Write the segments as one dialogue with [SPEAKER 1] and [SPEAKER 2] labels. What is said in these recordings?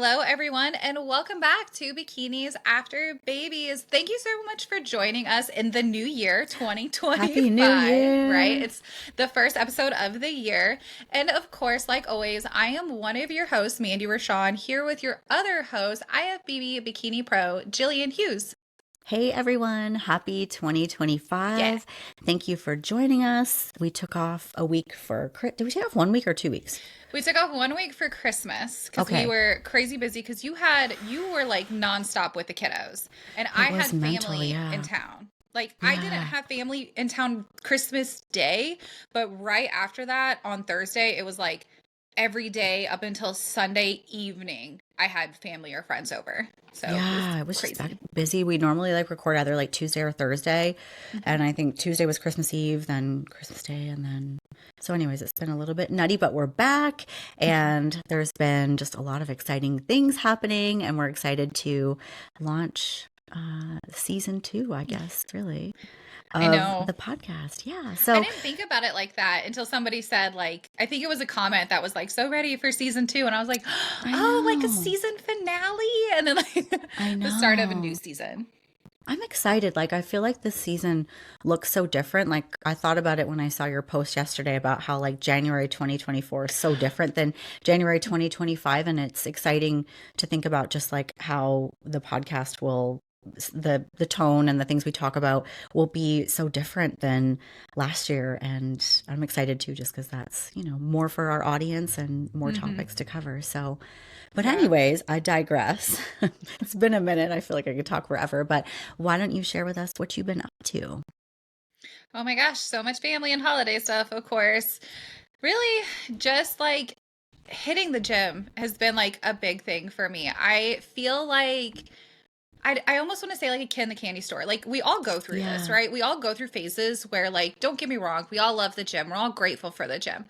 [SPEAKER 1] Hello, everyone, and welcome back to Bikinis After Babies. Thank you so much for joining us in the new year, 2025.
[SPEAKER 2] Happy New Year.
[SPEAKER 1] Right? It's the first episode of the year. And of course, like always, I am one of your hosts, Mandy Rochon, here with your other host, IFBB Bikini Pro, Jillian Hughes.
[SPEAKER 2] Hey everyone, happy 2025. Thank you for joining us. We took off a week did we take off 1 week or 2 weeks?
[SPEAKER 1] We took off 1 week for Christmas because we were crazy busy because you were like nonstop with the kiddos, and I had family in town. Like I didn't have family in town Christmas Day, but right after that on Thursday, it was like every day up until Sunday evening, I had family or friends over. So
[SPEAKER 2] it was crazy. Just busy. We normally record either like Tuesday or Thursday. And I think Tuesday was Christmas Eve, then Christmas Day, and then so anyways, it's been a little bit nutty, but we're back and there's been just a lot of exciting things happening, and we're excited to launch season 2, I guess, really.
[SPEAKER 1] I know.
[SPEAKER 2] The podcast. Yeah. So
[SPEAKER 1] I didn't think about it like that until somebody said, like, I think it was a comment that was like, so ready for season 2. And I was like, oh, like a season finale. And then like the start of a new season.
[SPEAKER 2] I'm excited. Like, I feel like this season looks so different. Like, I thought about it when I saw your post yesterday about how like January 2024 is so different than January 2025. And it's exciting to think about just like how the podcast will the tone and the things we talk about will be so different than last year, and I'm excited too, just because that's more for our audience and more topics to cover. So but anyways, I digress. It's been a minute. I feel like I could talk forever, but why don't you share with us what you've been up to?
[SPEAKER 1] Oh my gosh, so much family and holiday stuff, of course. Really just like hitting the gym has been like a big thing for me. I feel like I almost want to say like a kid in the candy store. Like we all go through this, right? We all go through phases where like, don't get me wrong, we all love the gym. We're all grateful for the gym.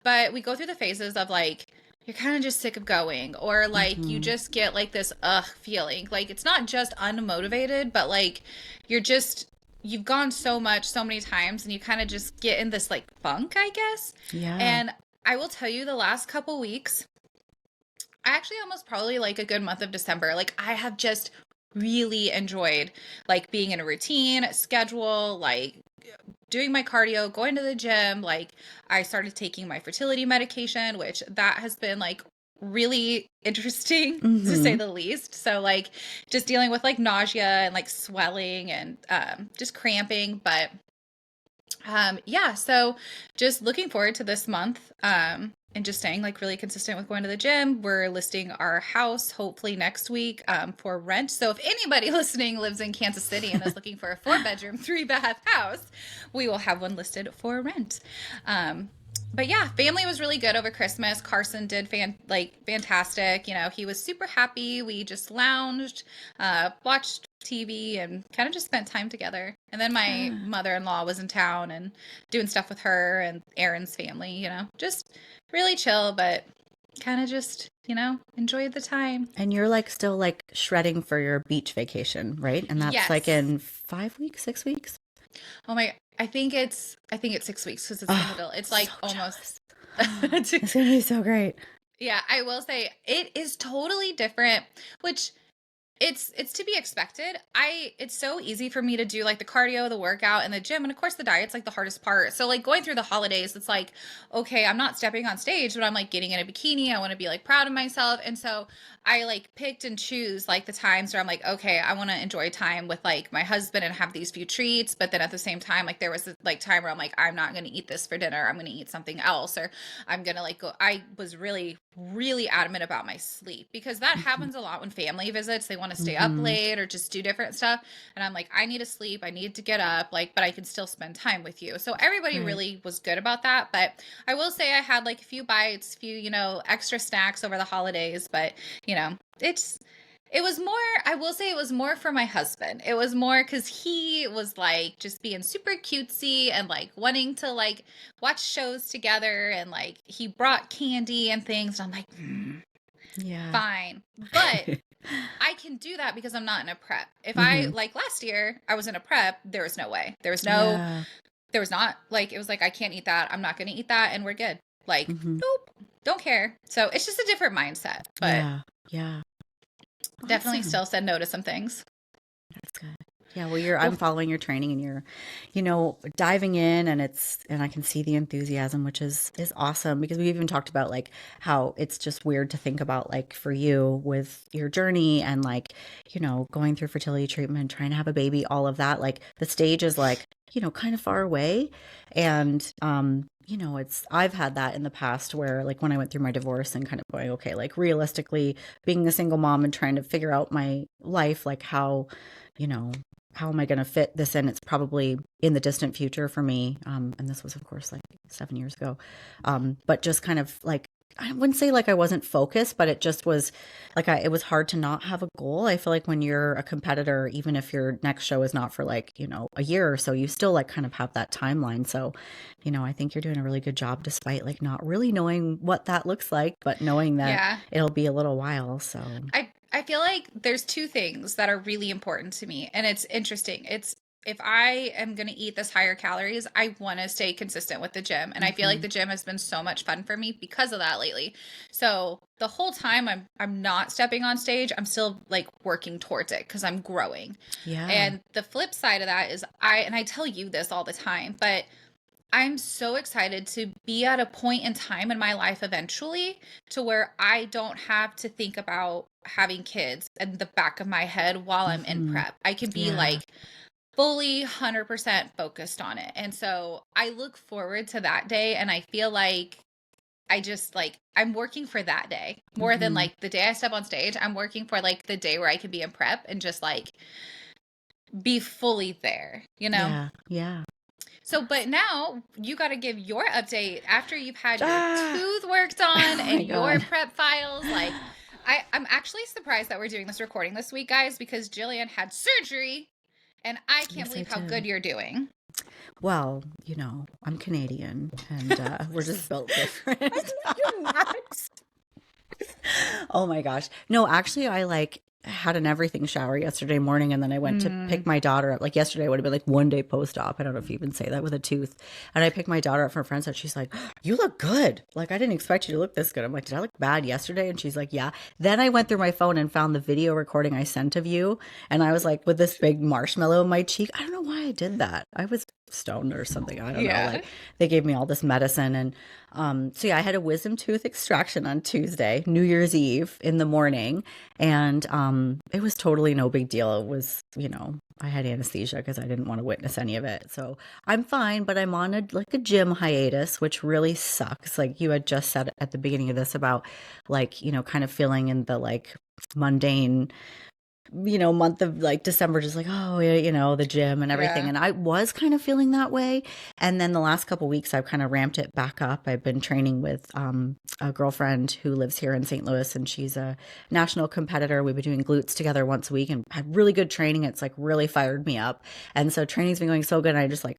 [SPEAKER 1] But we go through the phases of like, you're kind of just sick of going, or like you just get like this feeling. Like it's not just unmotivated, but like you've gone so many times, and you kind of just get in this like funk, I guess.
[SPEAKER 2] Yeah.
[SPEAKER 1] And I will tell you, the last couple weeks, I actually almost probably like a good month of December, like I have just really enjoyed like being in a routine schedule, like doing my cardio, going to the gym. Like I started taking my fertility medication, which that has been like really interesting to say the least. So like just dealing with like nausea and like swelling and just cramping. But so just looking forward to this month. And just staying like really consistent with going to the gym. We're listing our house hopefully next week for rent. So if anybody listening lives in Kansas City and is looking for a 4-bedroom, 3-bath house, we will have one listed for rent. But yeah, family was really good over Christmas. Carson did fantastic. He was super happy. We just lounged, watched TV, and kind of just spent time together. And then my mother-in-law was in town and doing stuff with her and Aaron's family, just really chill, but kind of just, enjoyed the time.
[SPEAKER 2] And you're like still like shredding for your beach vacation, right? And that's like in 5 weeks, 6 weeks?
[SPEAKER 1] Oh my, I think it's 6 weeks because it's in the middle. It's like
[SPEAKER 2] so
[SPEAKER 1] almost.
[SPEAKER 2] It's gonna be so great.
[SPEAKER 1] Yeah, I will say it is totally different, which it's to be expected. It's so easy for me to do like the cardio, the workout, and the gym, and of course the diet's like the hardest part. So like going through the holidays, it's like, okay, I'm not stepping on stage, but I'm like getting in a bikini. I want to be like proud of myself. And so I like picked and choose like the times where I'm like, okay, I want to enjoy time with like my husband and have these few treats. But then at the same time, like there was this like time where I'm like, I'm not going to eat this for dinner. I'm going to eat something else, or I'm going to like go. I was really, really adamant about my sleep, because that happens a lot when family visits. They want to stay up late or just do different stuff. And I'm like, I need to sleep. I need to get up, like, but I can still spend time with you. So everybody really was good about that. But I will say I had like a few bites, extra snacks over the holidays, but it was more, I will say it was more for my husband. It was more because he was like just being super cutesy and like wanting to like watch shows together, and like he brought candy and things. And I'm like,
[SPEAKER 2] yeah,
[SPEAKER 1] fine. But I can do that because I'm not in a prep. If I, like last year, I was in a prep, there was no way. There was not like, it was like, I can't eat that. I'm not going to eat that. And we're good. Like, nope, don't care. So it's just a different mindset. But
[SPEAKER 2] Yeah.
[SPEAKER 1] Definitely
[SPEAKER 2] Awesome.
[SPEAKER 1] still said no to some things.
[SPEAKER 2] That's good. Yeah, well,
[SPEAKER 1] Well,
[SPEAKER 2] I'm following your training and you're, diving in, and I can see the enthusiasm, which is awesome, because we even talked about like how it's just weird to think about, like, for you with your journey and like, going through fertility treatment, trying to have a baby, all of that, like the stage is like, kind of far away. And I've had that in the past where, like, when I went through my divorce and kind of going, okay, like realistically being a single mom and trying to figure out my life, like you know, how am I going to fit this in? It's probably in the distant future for me. And this was, of course, like 7 years ago. But just kind of like, I wouldn't say like I wasn't focused, but it just was like it was hard to not have a goal. I feel like when you're a competitor, even if your next show is not for like, a year or so, you still like kind of have that timeline. So, I think you're doing a really good job despite like not really knowing what that looks like, but knowing that
[SPEAKER 1] yeah.
[SPEAKER 2] it'll be a little while. So,
[SPEAKER 1] I feel like there's two things that are really important to me, and it's interesting. It's if I am going to eat this higher calories, I want to stay consistent with the gym, and I feel like
[SPEAKER 2] mhm.
[SPEAKER 1] the gym has been so much fun for me because of that lately. So the whole time I'm not stepping on stage, I'm still like working towards it because I'm growing.
[SPEAKER 2] Yeah.
[SPEAKER 1] And the flip side of that is I tell you this all the time, but I'm so excited to be at a point in time in my life eventually to where I don't have to think about having kids in the back of my head while I'm in
[SPEAKER 2] Mhm.
[SPEAKER 1] prep. I can be
[SPEAKER 2] Yeah.
[SPEAKER 1] like fully 100% focused on it. And so I look forward to that day. And I feel like I just like, I'm working for that day more than
[SPEAKER 2] Mhm.
[SPEAKER 1] like the day I step on stage. I'm working for like the day where I can be in prep and just like be fully there, you know?
[SPEAKER 2] Yeah. Yeah.
[SPEAKER 1] So, but now you got to give your update after you've had your
[SPEAKER 2] Ah!
[SPEAKER 1] tooth worked on
[SPEAKER 2] Oh my
[SPEAKER 1] and your
[SPEAKER 2] god.
[SPEAKER 1] prep files. Like, I'm actually surprised that we're doing this recording this week, guys, because Jillian had surgery and I can't
[SPEAKER 2] Yes, I
[SPEAKER 1] believe how
[SPEAKER 2] did.
[SPEAKER 1] good you're doing.
[SPEAKER 2] Well, I'm Canadian and we're just built different.
[SPEAKER 1] You're not.
[SPEAKER 2] Oh my gosh. No, actually, I like had an everything shower yesterday morning, and then I went to
[SPEAKER 1] Mm,
[SPEAKER 2] pick my daughter up. Like yesterday would have been like 1 day post-op. I don't know if you even say that with a tooth. And I picked my daughter up from a friend's house. She's like, "You look good. Like I didn't expect you to look this good." I'm like, "Did I look bad yesterday?" And she's like, "Yeah." Then I went through my phone and found the video recording I sent of you, and I was like with this big marshmallow in my cheek. I don't know why I did that. I was stoned or something. I don't know.
[SPEAKER 1] yeah.
[SPEAKER 2] Like they gave me all this medicine, and so yeah, I had a wisdom tooth extraction on Tuesday, New Year's Eve in the morning, and it was totally no big deal. It was, I had anesthesia because I didn't want to witness any of it. So I'm fine, but I'm on a gym hiatus, which really sucks. Like you had just said at the beginning of this about like, kind of feeling in the like mundane month of like December, just like, oh, yeah, the gym and everything.
[SPEAKER 1] Yeah.
[SPEAKER 2] And I was kind of feeling that way. And then the last couple weeks, I've kind of ramped it back up. I've been training with a girlfriend who lives here in St. Louis, and she's a national competitor. We've been doing glutes together once a week and had really good training. It's like really fired me up. And so training's been going so good. And I just like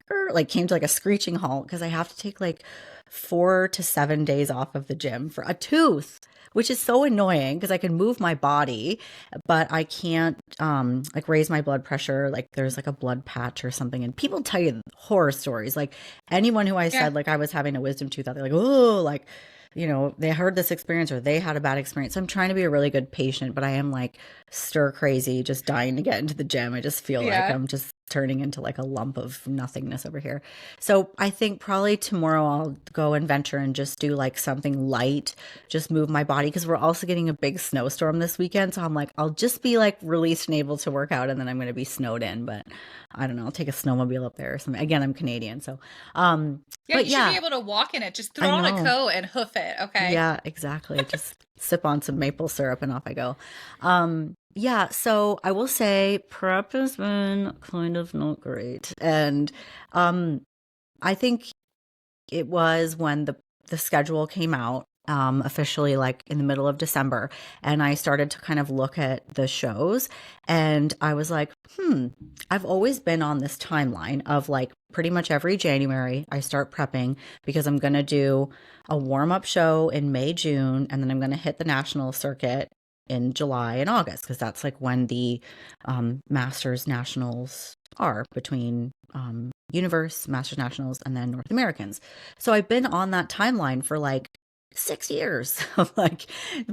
[SPEAKER 2] came to like a screeching halt because I have to take like 4 to 7 days off of the gym for a tooth, which is so annoying because I can move my body, but I can't like raise my blood pressure. Like there's like a blood patch or something, and people tell you horror stories. Like anyone who I
[SPEAKER 1] Yeah.
[SPEAKER 2] said like I was having a wisdom tooth out, they're like, oh, like they heard this experience or they had a bad experience. So I'm trying to be a really good patient, but I am like stir crazy, just dying to get into the gym. I just feel like
[SPEAKER 1] Yeah.
[SPEAKER 2] I'm just turning into like a lump of nothingness over here. So I think probably tomorrow I'll go and venture and just do like something light, just move my body, because we're also getting a big snowstorm this weekend. So I'm like, I'll just be like released and able to work out, and then I'm going to be snowed in. But I don't know, I'll take a snowmobile up there or something. Again, I'm Canadian. So,
[SPEAKER 1] Yeah.
[SPEAKER 2] but
[SPEAKER 1] You should be
[SPEAKER 2] yeah,
[SPEAKER 1] able to walk in it. Just throw
[SPEAKER 2] I
[SPEAKER 1] on a
[SPEAKER 2] know.
[SPEAKER 1] coat and hoof it. Okay.
[SPEAKER 2] Yeah, exactly. Just sip on some maple syrup and off I go. Yeah, so I will say prep has been kind of not great. And um I think it was when the schedule came out officially like in the middle of December, and I started to kind of look at the shows, and I was like, I've always been on this timeline of like pretty much every January I start prepping because I'm going to do a warm-up show in May, June, and then I'm going to hit the national circuit in July and August, because that's like when the Masters Nationals are between Universe, Masters Nationals, and then North Americans. So I've been on that timeline for like 6 years of like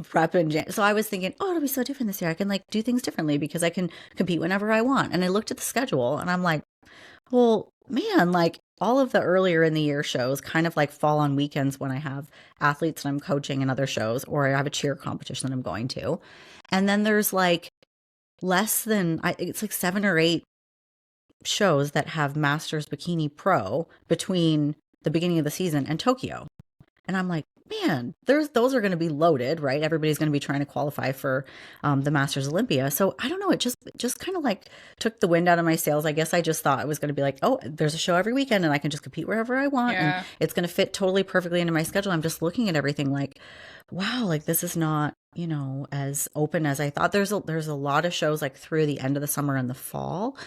[SPEAKER 2] prep and so I was thinking, oh, it'll be so different this year. I can like do things differently because I can compete whenever I want. And I looked at the schedule and I'm like, well, man, like all of the earlier in the year shows kind of like fall on weekends when I have athletes and I'm coaching and other shows, or I have a cheer competition that I'm going to. And then there's like it's like 7 or 8 shows that have Masters Bikini Pro between the beginning of the season and Tokyo. And I'm like, man, those are going to be loaded, right? Everybody's going to be trying to qualify for the Masters Olympia. So I don't know. It just kind of like took the wind out of my sails. I guess I just thought it was going to be like, oh, there's a show every weekend and I can just compete wherever I want. And
[SPEAKER 1] Yeah.
[SPEAKER 2] it's going to fit totally perfectly into my schedule. I'm just looking at everything like, wow, like this is not, as open as I thought. There's a lot of shows like through the end of the summer and the fall.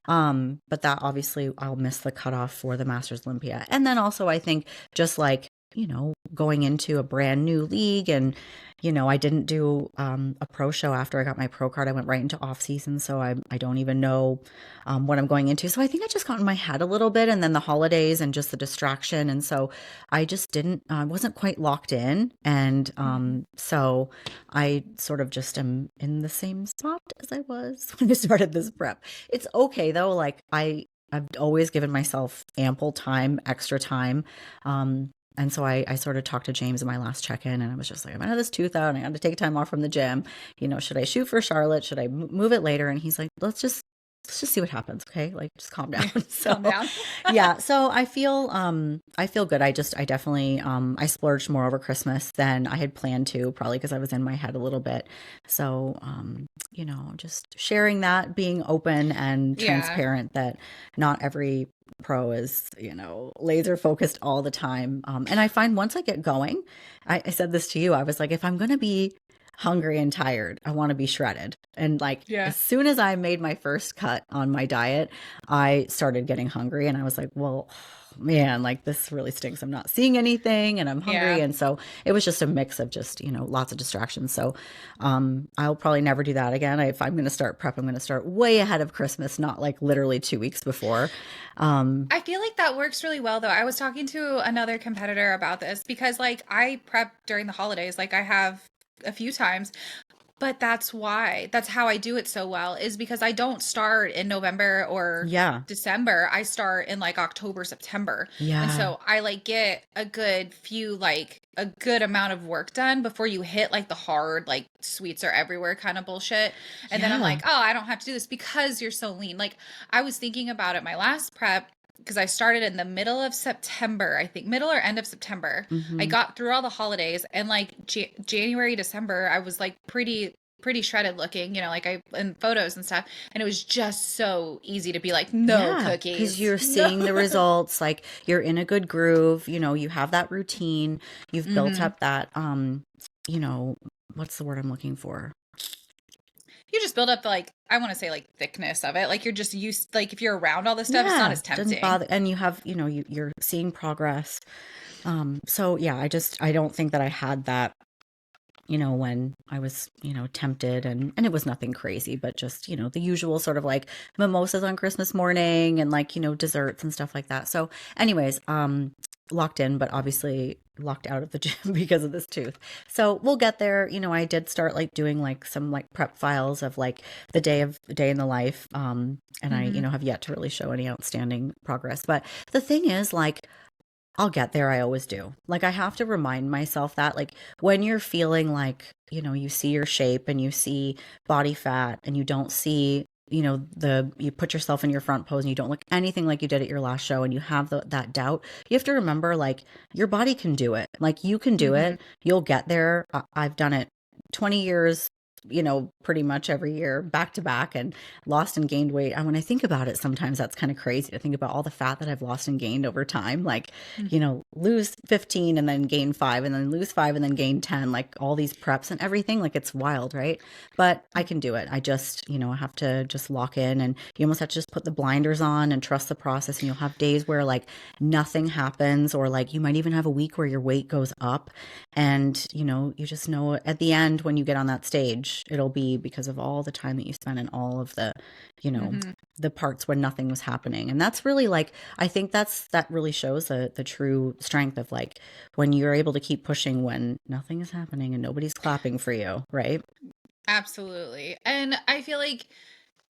[SPEAKER 2] But that obviously I'll miss the cutoff for the Masters Olympia. And then also I think just like, going into a brand new league and, I didn't do a pro show after I got my pro card. I went right into off season. So I don't even know what I'm going into. So I think I just got in my head a little bit and then the holidays and just the distraction. And so I just I wasn't quite locked in. And so I sort of just am in the same spot as I was when I started this prep. It's okay though. Like I've always given myself ample time, extra time. And so I sort of talked to James in my last check-in and I was just like, I'm going to have this tooth out and I got to take time off from the gym. Should I shoot for Charlotte? Should I move it later? And he's like, let's just see what happens. Okay. Like just calm down. So
[SPEAKER 1] Calm down.
[SPEAKER 2] yeah. So I feel good. I definitely, I splurged more over Christmas than I had planned to, probably because I was in my head a little bit. So, just sharing that, being open and
[SPEAKER 1] Yeah.
[SPEAKER 2] transparent that not every pro is, laser focused all the time. And I find once I get going, I said this to you, I was like, if I'm going to be hungry and tired, I want to be shredded. And like,
[SPEAKER 1] Yeah.
[SPEAKER 2] as soon as I made my first cut on my diet, I started getting hungry and I was like, well, man, like this really stinks. I'm not seeing anything and I'm hungry.
[SPEAKER 1] Yeah.
[SPEAKER 2] And so it was just a mix of just, lots of distractions. So I'll probably never do that again. If I'm going to start prep, I'm going to start way ahead of Christmas, not like literally 2 weeks before.
[SPEAKER 1] I feel like that works really well though. I was talking to another competitor about this because like I prep during the holidays, like I have a few times, but that's how I do it so well is because I don't start in November or December. I start in like October, September.
[SPEAKER 2] Yeah.
[SPEAKER 1] And so I like get a good amount of work done before you hit like the hard, like sweets are everywhere kind of bullshit. And then I'm like, oh, I don't have to do this because you're so lean. Like I was thinking about it my last prep because I started in the middle of September, I think middle or end of September.
[SPEAKER 2] Mm-hmm.
[SPEAKER 1] I got through all the holidays and like January, December, I was like pretty shredded looking, like in photos and stuff. And it was just so easy to be like, no cookies.
[SPEAKER 2] Because you're seeing the results, like you're in a good groove, you have that routine, you've built up that, what's the word I'm looking for?
[SPEAKER 1] You just build up like, I want to say like thickness of it. Like you're just used, like if you're around all this stuff, it's not as tempting.
[SPEAKER 2] Doesn't bother, and you have, you're seeing progress. So yeah, I don't think that I had that, when I was, tempted and it was nothing crazy, but just, the usual sort of like mimosas on Christmas morning and like, desserts and stuff like that. So anyways, locked in, but obviously locked out of the gym because of this tooth. So we'll get there. I did start like doing like some like prep files of like the day in the life. And I, have yet to really show any outstanding progress. But the thing is like, I'll get there. I always do. Like I have to remind myself that like when you're feeling like, you see your shape and you see body fat and you don't see, you put yourself in your front pose and you don't look anything like you did at your last show and you have that doubt, you have to remember like your body can do it. Like you can do it. You'll get there. I've done it 20 years, pretty much every year back to back and lost and gained weight. And when I think about it, sometimes that's kind of crazy to think about all the fat that I've lost and gained over time. Like, lose 15 and then gain 5 and then lose 5 and then gain 10, like all these preps and everything. Like it's wild, right? But I can do it. I just, I have to just lock in and you almost have to just put the blinders on and trust the process. And you'll have days where like nothing happens or like you might even have a week where your weight goes up and, you just know at the end when you get on that stage, huge it'll be because of all the time that you spend in all of the, you know,
[SPEAKER 1] Hmm.
[SPEAKER 2] the parts when nothing was happening. And that's really like, I think that really shows the true strength of like when you're able to keep pushing when nothing is happening and nobody's clapping for you, right?
[SPEAKER 1] Absolutely. And I feel like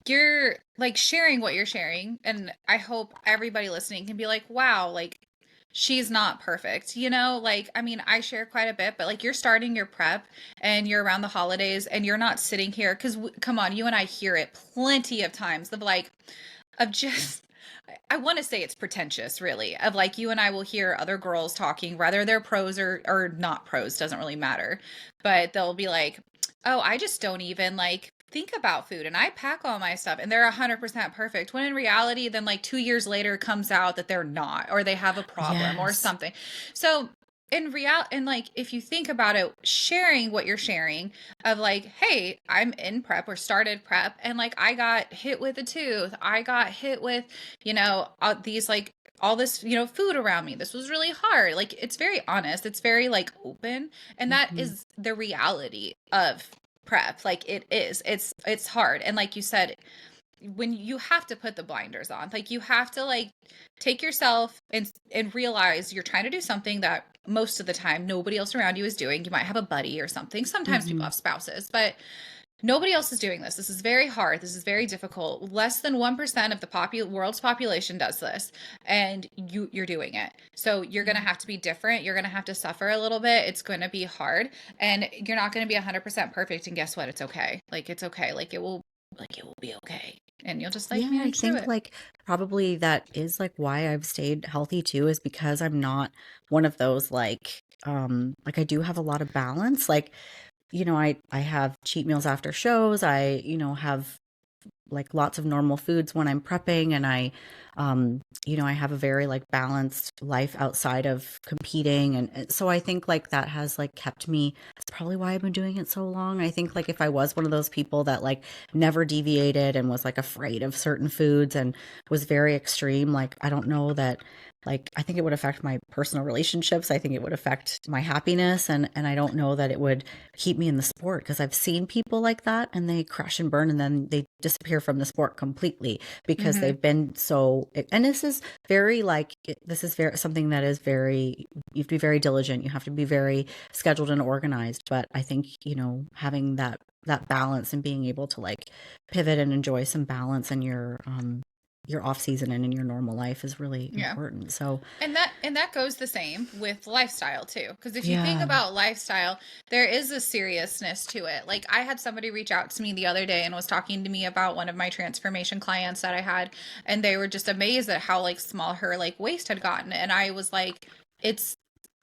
[SPEAKER 1] you're like sharing what you're sharing, and I hope everybody listening can be like, wow, like she's not perfect, you know? Like, I mean, I share quite a bit, but like you're starting your prep and you're around the holidays and you're not sitting here because come on, you and I hear it plenty of times of like of just I want to say it's pretentious, really, of like you and I will hear other girls talking, whether they're pros or not pros, doesn't really matter. But they'll be like, oh, I just don't even like think about food and I pack all my stuff and they're 100% perfect. When in reality, then like 2 years later comes out that they're not, or they have a problem or
[SPEAKER 2] Yes.
[SPEAKER 1] something. So in real and like if you think about it, sharing what you're sharing of like, hey, I'm in prep or started prep and like I got hit with a tooth, I got hit with, these like all this, food around me. This was really hard. Like it's very honest, it's very like open, and that
[SPEAKER 2] Hmm.
[SPEAKER 1] is the reality of prep. Like it is. It's hard. And like you said, when you have to put the blinders on, like you have to like take yourself and realize you're trying to do something that most of the time nobody else around you is doing. You might have a buddy or something. Sometimes people
[SPEAKER 2] Hmm.
[SPEAKER 1] have spouses, but nobody else is doing this. This is very hard. This is very difficult. Less than 1% of the world's population does this, and you're doing it. So you're going to have to be different. You're going to have to suffer a little bit. It's going to be hard, and you're not going to be 100% perfect. And guess what? It's okay. Like it's okay. Like it will be okay. And you'll just like
[SPEAKER 2] Yeah, I
[SPEAKER 1] manage through
[SPEAKER 2] think
[SPEAKER 1] it.
[SPEAKER 2] like probably that is like why I've stayed healthy too, is because I'm not one of those like I do have a lot of balance. Like, I have cheat meals after shows. I, have like lots of normal foods when I'm prepping, and I have a very like balanced life outside of competing, and so I think like that has like kept me. That's probably why I've been doing it so long. I think like if I was one of those people that like never deviated and was like afraid of certain foods and was very extreme, like I don't know that, like I think it would affect my personal relationships. I think it would affect my happiness, and I don't know that it would keep me in the sport, because I've seen people like that and they crash and burn and then they disappear from the sport completely because
[SPEAKER 1] Mm-hmm.
[SPEAKER 2] they've been so. And this is very like this is very something that is very, you have to be very diligent, you have to be very scheduled and organized. But I think, having that balance and being able to like pivot and enjoy some balance in your off season and in your normal life is really
[SPEAKER 1] Yeah.
[SPEAKER 2] important. So
[SPEAKER 1] And that goes the same with lifestyle too. Because if you think
[SPEAKER 2] yeah.
[SPEAKER 1] about lifestyle, there is a seriousness to it. Like I had somebody reach out to me the other day and was talking to me about one of my transformation clients that I had, and they were just amazed at how like small her like waist had gotten. And I was like, it's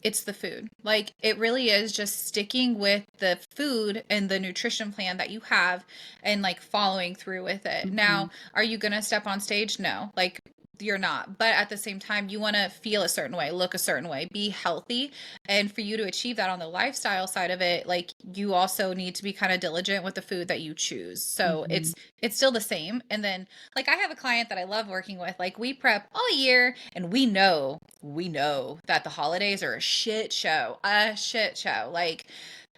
[SPEAKER 1] it's the food. Like it really is just sticking with the food and the nutrition plan that you have and like following through with it.
[SPEAKER 2] Hmm.
[SPEAKER 1] Now, are you going to step on stage? No. Like you're not. But at the same time, you want to feel a certain way, look a certain way, be healthy. And for you to achieve that on the lifestyle side of it, like you also need to be kind of diligent with the food that you choose. So
[SPEAKER 2] Hmm.
[SPEAKER 1] it's still the same. And then like I have a client that I love working with. Like we prep all year and we know that the holidays are a shit show. A shit show. Like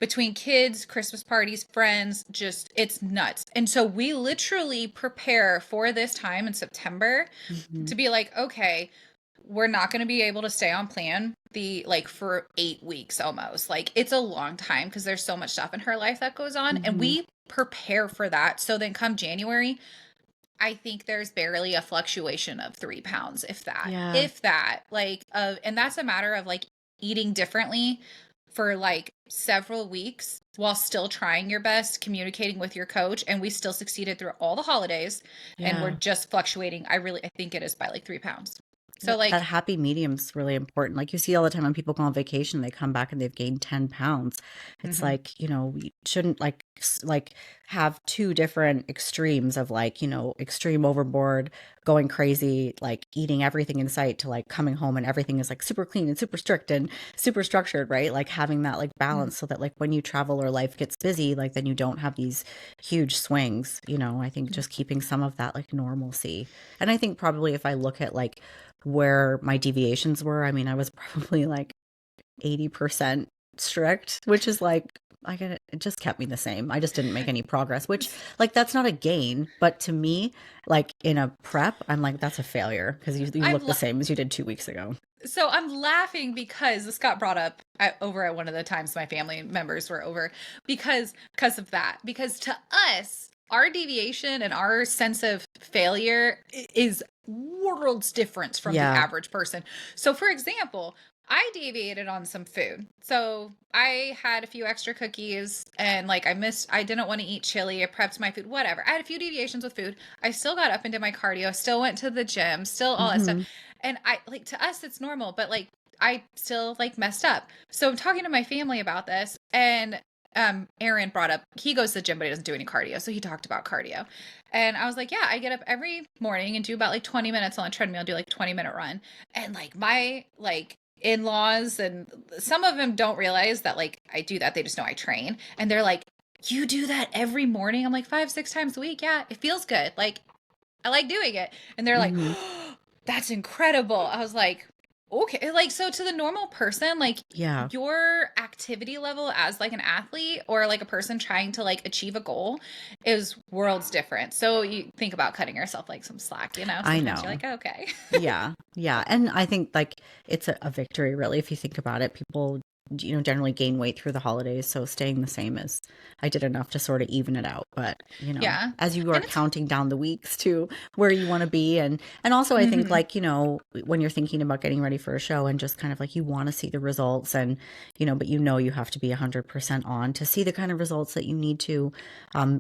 [SPEAKER 1] between kids, Christmas parties, friends, just it's nuts. And so we literally prepare for this time in September
[SPEAKER 2] Hmm.
[SPEAKER 1] to be like, okay, we're not going to be able to stay on plan the like for 8 weeks almost. Like it's a long time because there's so much stuff in her life that goes on, and
[SPEAKER 2] Hmm.
[SPEAKER 1] we prepare for that. So then come January, I think there's barely a fluctuation of 3 pounds, if that,
[SPEAKER 2] Yeah.
[SPEAKER 1] like, and that's a matter of like eating differently for like several weeks while still trying your best, communicating with your coach. And we still succeeded through all the holidays, and we're
[SPEAKER 2] Yeah.
[SPEAKER 1] just fluctuating. I think it is by like 3 pounds. So,
[SPEAKER 2] That
[SPEAKER 1] like,
[SPEAKER 2] happy medium's really important. Like you see all the time when people go on vacation, they come back and they've gained 10 pounds. It's
[SPEAKER 1] mhm.
[SPEAKER 2] like, we shouldn't like like have two different extremes of like, extreme overboard, going crazy, like eating everything in sight, to like coming home and everything is like super clean and super strict and super structured, right? Like having that like
[SPEAKER 1] Mhm.
[SPEAKER 2] balance so that like when you travel or life gets busy, like then you don't have these huge swings. I think just keeping some of that like normalcy. And I think probably if I look at like where my deviations were, I mean, I was probably like 80% strict, which is like, I get it. It just kept me the same. I just didn't make any progress, which like that's not a gain, but to me, like in a prep, I'm like that's a failure because you
[SPEAKER 1] I'm
[SPEAKER 2] look the same as you did 2 weeks ago.
[SPEAKER 1] So I'm laughing because this got brought up over at one of the times my family members were over because of that. Because to us, our deviation and our sense of failure is worlds different from the
[SPEAKER 2] Yeah.
[SPEAKER 1] average person. So for example, I deviated on some food. So I had a few extra cookies and like I didn't want to eat chili. I prepped my food, whatever. I had a few deviations with food. I still got up and did my cardio, still went to the gym, still all that stuff.
[SPEAKER 2] Hmm.
[SPEAKER 1] And I like to us it's normal, but like I still like messed up. So I'm talking to my family about this and Aaron brought up he goes to the gym but he doesn't do any cardio. So he talked about cardio. And I was like, yeah, I get up every morning and do about like 20 minutes on a treadmill, do like 20-minute run. And like my like in-laws and some of them don't realize that like I do that. They just know I train. And they're like, you do that every morning? I'm like 5-6 times a week. Yeah, it feels good. Like I like doing it. And they're like,
[SPEAKER 2] Hmm.
[SPEAKER 1] oh, that's incredible. I was like, okay. Like, so to the normal person, like
[SPEAKER 2] Yeah.
[SPEAKER 1] your activity level as like an athlete or like a person trying to like achieve a goal is worlds different. So you think about cutting yourself like some slack, you know,
[SPEAKER 2] I
[SPEAKER 1] sometimes you're
[SPEAKER 2] know.
[SPEAKER 1] like, okay.
[SPEAKER 2] Yeah. Yeah. And I think like it's a victory, really, if you think about it. People, generally gain weight through the holidays. So staying the same is, I did enough to sort of even it out. But,
[SPEAKER 1] Yeah.
[SPEAKER 2] as you are
[SPEAKER 1] And it's,
[SPEAKER 2] counting down the weeks to where you want to be. And also, I think
[SPEAKER 1] mhm.
[SPEAKER 2] like, when you're thinking about getting ready for a show and just kind of like you want to see the results and, but you have to be 100% on to see the kind of results that you need to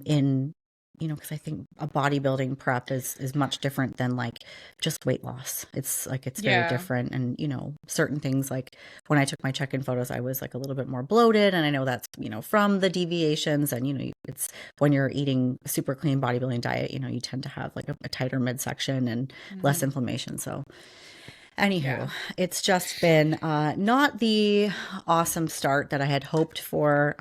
[SPEAKER 2] in because I think a bodybuilding prep is much different than like just weight loss. It's like it's very
[SPEAKER 1] Yeah.
[SPEAKER 2] different, and certain things like when I took my check-in photos, I was like a little bit more bloated, and I know that's from the deviations, and it's when you're eating a super clean bodybuilding diet, you tend to have like a tighter midsection and less
[SPEAKER 1] Mhm.
[SPEAKER 2] inflammation. So
[SPEAKER 1] Yeah.
[SPEAKER 2] anywho, it's just been not the awesome start that I had hoped for,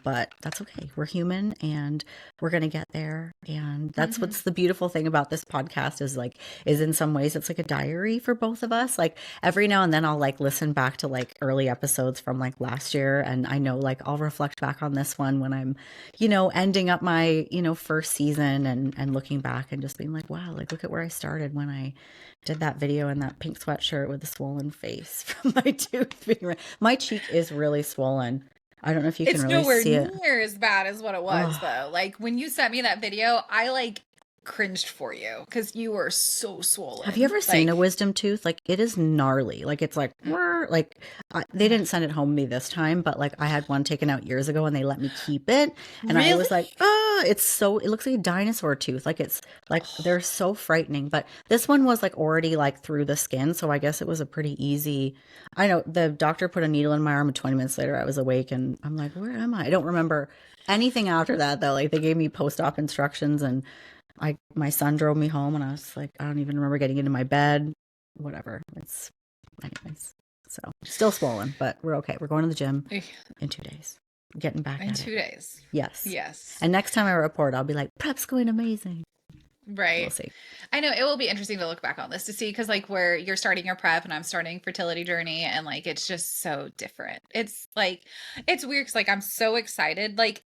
[SPEAKER 2] but that's okay. We're human and we're going to get there. And that's
[SPEAKER 1] Mhm.
[SPEAKER 2] what's the beautiful thing about this podcast is in some ways it's like a diary for both of us. Like every now and then I'll like listen back to like early episodes from like last year. And I know like I'll reflect back on this one when I'm, ending up my, first season and looking back and just being like, wow, like look at where I started when I did that video in that pink sweatshirt with a swollen face from my tooth being my cheek is really swollen. I don't know if you can
[SPEAKER 1] It's
[SPEAKER 2] really
[SPEAKER 1] nowhere
[SPEAKER 2] see it.
[SPEAKER 1] near as bad as what it was,
[SPEAKER 2] Oh,
[SPEAKER 1] though. Like when you sent me that video, I like cringed for you because you were so
[SPEAKER 2] have you
[SPEAKER 1] swollen.
[SPEAKER 2] ever seen a
[SPEAKER 1] Like,
[SPEAKER 2] wisdom tooth? Like it is gnarly. Like it's like "Whir," like they didn't send it home to me this time, but like I had one taken out years ago and they let me keep it, and I
[SPEAKER 1] really?
[SPEAKER 2] was like, oh, it looks like a dinosaur tooth. Like it's like they're so frightening. But this one was like already like through the skin, so I guess it was a pretty easy. I know the doctor put a needle in my arm, and 20 minutes later I was awake, and I'm like, where am I? I don't remember anything after that though. Like they gave me post-op instructions and my son drove me home and I was like, I don't even remember getting into my bed. Whatever. It's anyways. So still swollen, but we're okay. We're going to the gym in 2 days. Getting back
[SPEAKER 1] In
[SPEAKER 2] at it.
[SPEAKER 1] 2 days.
[SPEAKER 2] Yes.
[SPEAKER 1] Yes.
[SPEAKER 2] And next time I report, I'll be like, prep's going amazing. We'll
[SPEAKER 1] Right.
[SPEAKER 2] see.
[SPEAKER 1] I know it will be interesting to look back on this to see because like where you're starting your prep and I'm starting fertility journey and like it's just so different. It's like it's weird because like I'm so excited. Like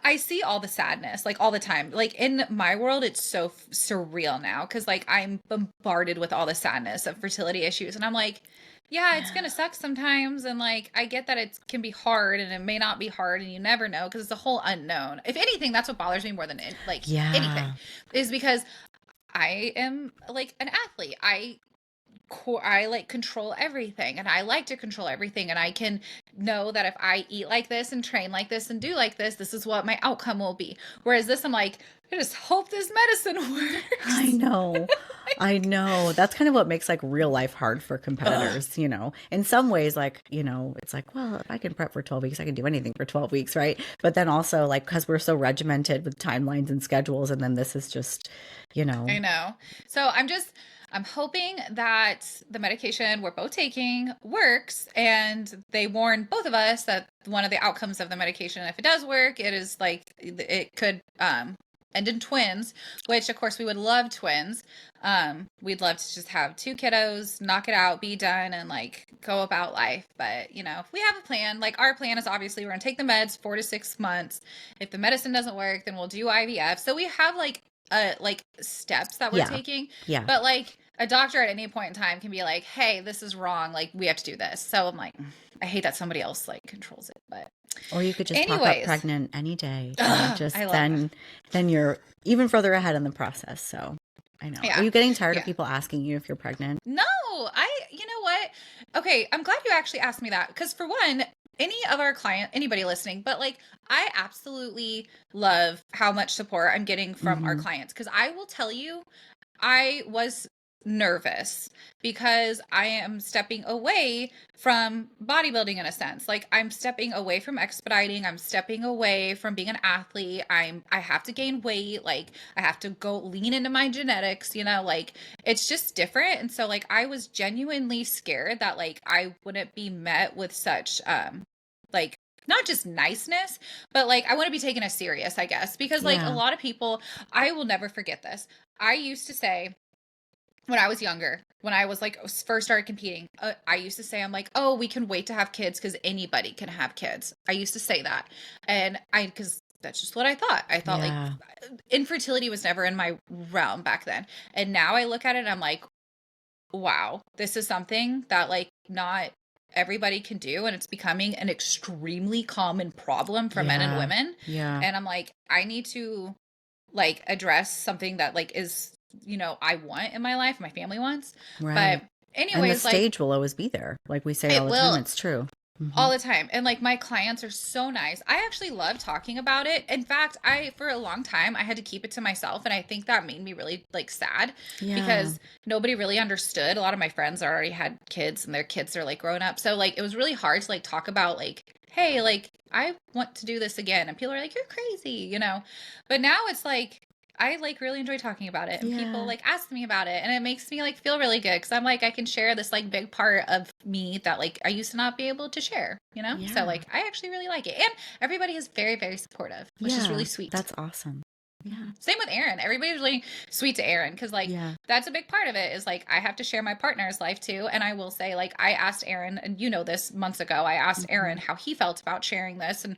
[SPEAKER 1] I see all the sadness like all the time. Like in my world, it's so surreal now because like I'm bombarded with all the sadness of fertility issues, and I'm like, yeah, it's
[SPEAKER 2] Yeah.
[SPEAKER 1] gonna suck sometimes, and like I get that it can be hard, and it may not be hard, and you never know because it's a whole unknown. If anything, that's what bothers me more than like anything,
[SPEAKER 2] Yeah.
[SPEAKER 1] is because I am like an athlete. I like control everything and I like to control everything and I can know that if I eat like this and train like this and do like this is what my outcome will be. Whereas this I'm like, I just hope this medicine
[SPEAKER 2] I
[SPEAKER 1] works.
[SPEAKER 2] know. I know. That's kind of what makes like real life hard for
[SPEAKER 1] Ugh.
[SPEAKER 2] competitors, In some ways, like, it's like, well, if I can prep for 12 weeks, I can do anything for 12 weeks, right? But then also, like, because we're so regimented with timelines and schedules, and then this is just, you know,
[SPEAKER 1] I know. So I'm hoping that the medication we're both taking works and they warn both of us that one of the outcomes of the medication, if it does work, it is like it could end in twins, which of course we would love twins. We'd love to just have 2 kiddos, knock it out, be done, and like go about life. But you know, we have a plan. Like our plan is obviously we're gonna take the meds 4 to 6 months. If the medicine doesn't work, then we'll do IVF. So we have like steps that we're
[SPEAKER 2] Yeah.
[SPEAKER 1] taking.
[SPEAKER 2] Yeah.
[SPEAKER 1] But like a doctor at any point in time can be like, hey, this is wrong. Like we have to do this. So I'm like, I hate that somebody else like controls it. But
[SPEAKER 2] Or you could just pop up
[SPEAKER 1] anyways,
[SPEAKER 2] pregnant any day and
[SPEAKER 1] ugh,
[SPEAKER 2] just
[SPEAKER 1] I love that.
[SPEAKER 2] then you're even further ahead in the process. So I know. Are
[SPEAKER 1] Yeah.
[SPEAKER 2] you getting tired of
[SPEAKER 1] Yeah.
[SPEAKER 2] people asking you if you're pregnant?
[SPEAKER 1] No, you know what? Okay, I'm glad you actually asked me that because for one, any of our client, anybody listening, but like I absolutely love how much support I'm getting from our
[SPEAKER 2] Hmm.
[SPEAKER 1] clients because I will tell you, I was nervous because I am stepping away from bodybuilding in a sense. Like I'm stepping away from expediting, I'm stepping away from being an athlete. I have to gain weight, like I have to go lean into my genetics, you know, like it's just different. And so like I was genuinely scared that like I wouldn't be met with such like not just niceness, but like I want to be taken as serious, I guess, because like a
[SPEAKER 2] Yeah.
[SPEAKER 1] lot of people, I will never forget this. I used to say when I was younger, when I was like first started competing, I used to say, I'm like, oh, we can wait to have kids because anybody can have kids. I used to say that. And because that's just what I thought. I thought like
[SPEAKER 2] Yeah.
[SPEAKER 1] infertility was never in my realm back then. And now I look at it and I'm like, wow, this is something that like not everybody can do. And it's becoming an extremely common problem for men and
[SPEAKER 2] Yeah.
[SPEAKER 1] women.
[SPEAKER 2] Yeah.
[SPEAKER 1] And I'm like, I need to like address something that like is, you know, I want in my life, my family wants.
[SPEAKER 2] Right.
[SPEAKER 1] But
[SPEAKER 2] And the
[SPEAKER 1] anyways, like
[SPEAKER 2] stage will always be there. Like we say
[SPEAKER 1] it
[SPEAKER 2] all the time,
[SPEAKER 1] will
[SPEAKER 2] it's true. Hmm.
[SPEAKER 1] all the time. And like my clients are so nice. I actually love talking about it. In fact, I for a long time I had to keep it to myself and I think that made me really like sad
[SPEAKER 2] Yeah.
[SPEAKER 1] because nobody really understood. A lot of my friends already had kids and their kids are like grown up. So like it was really hard to like talk about like, hey, like I want to do this again. And people are like, you're crazy, you know. But now it's like I like really enjoy talking about it and people
[SPEAKER 2] Yeah.
[SPEAKER 1] like ask me about it and it makes me like feel really good because I'm like I can share this like big part of me that like I used to not be able to share, you know? So
[SPEAKER 2] Yeah.
[SPEAKER 1] like I actually really like it. And everybody is very, very supportive, which is really
[SPEAKER 2] Yeah.
[SPEAKER 1] sweet.
[SPEAKER 2] That's awesome. Yeah.
[SPEAKER 1] Same with Aaron. Everybody's really sweet to Aaron because like
[SPEAKER 2] Yeah.
[SPEAKER 1] that's a big part of it is like I have to share my partner's life too. And I will say like I asked Aaron, and you know this months ago, I asked Aaron
[SPEAKER 2] Hmm.
[SPEAKER 1] how he felt about sharing this. And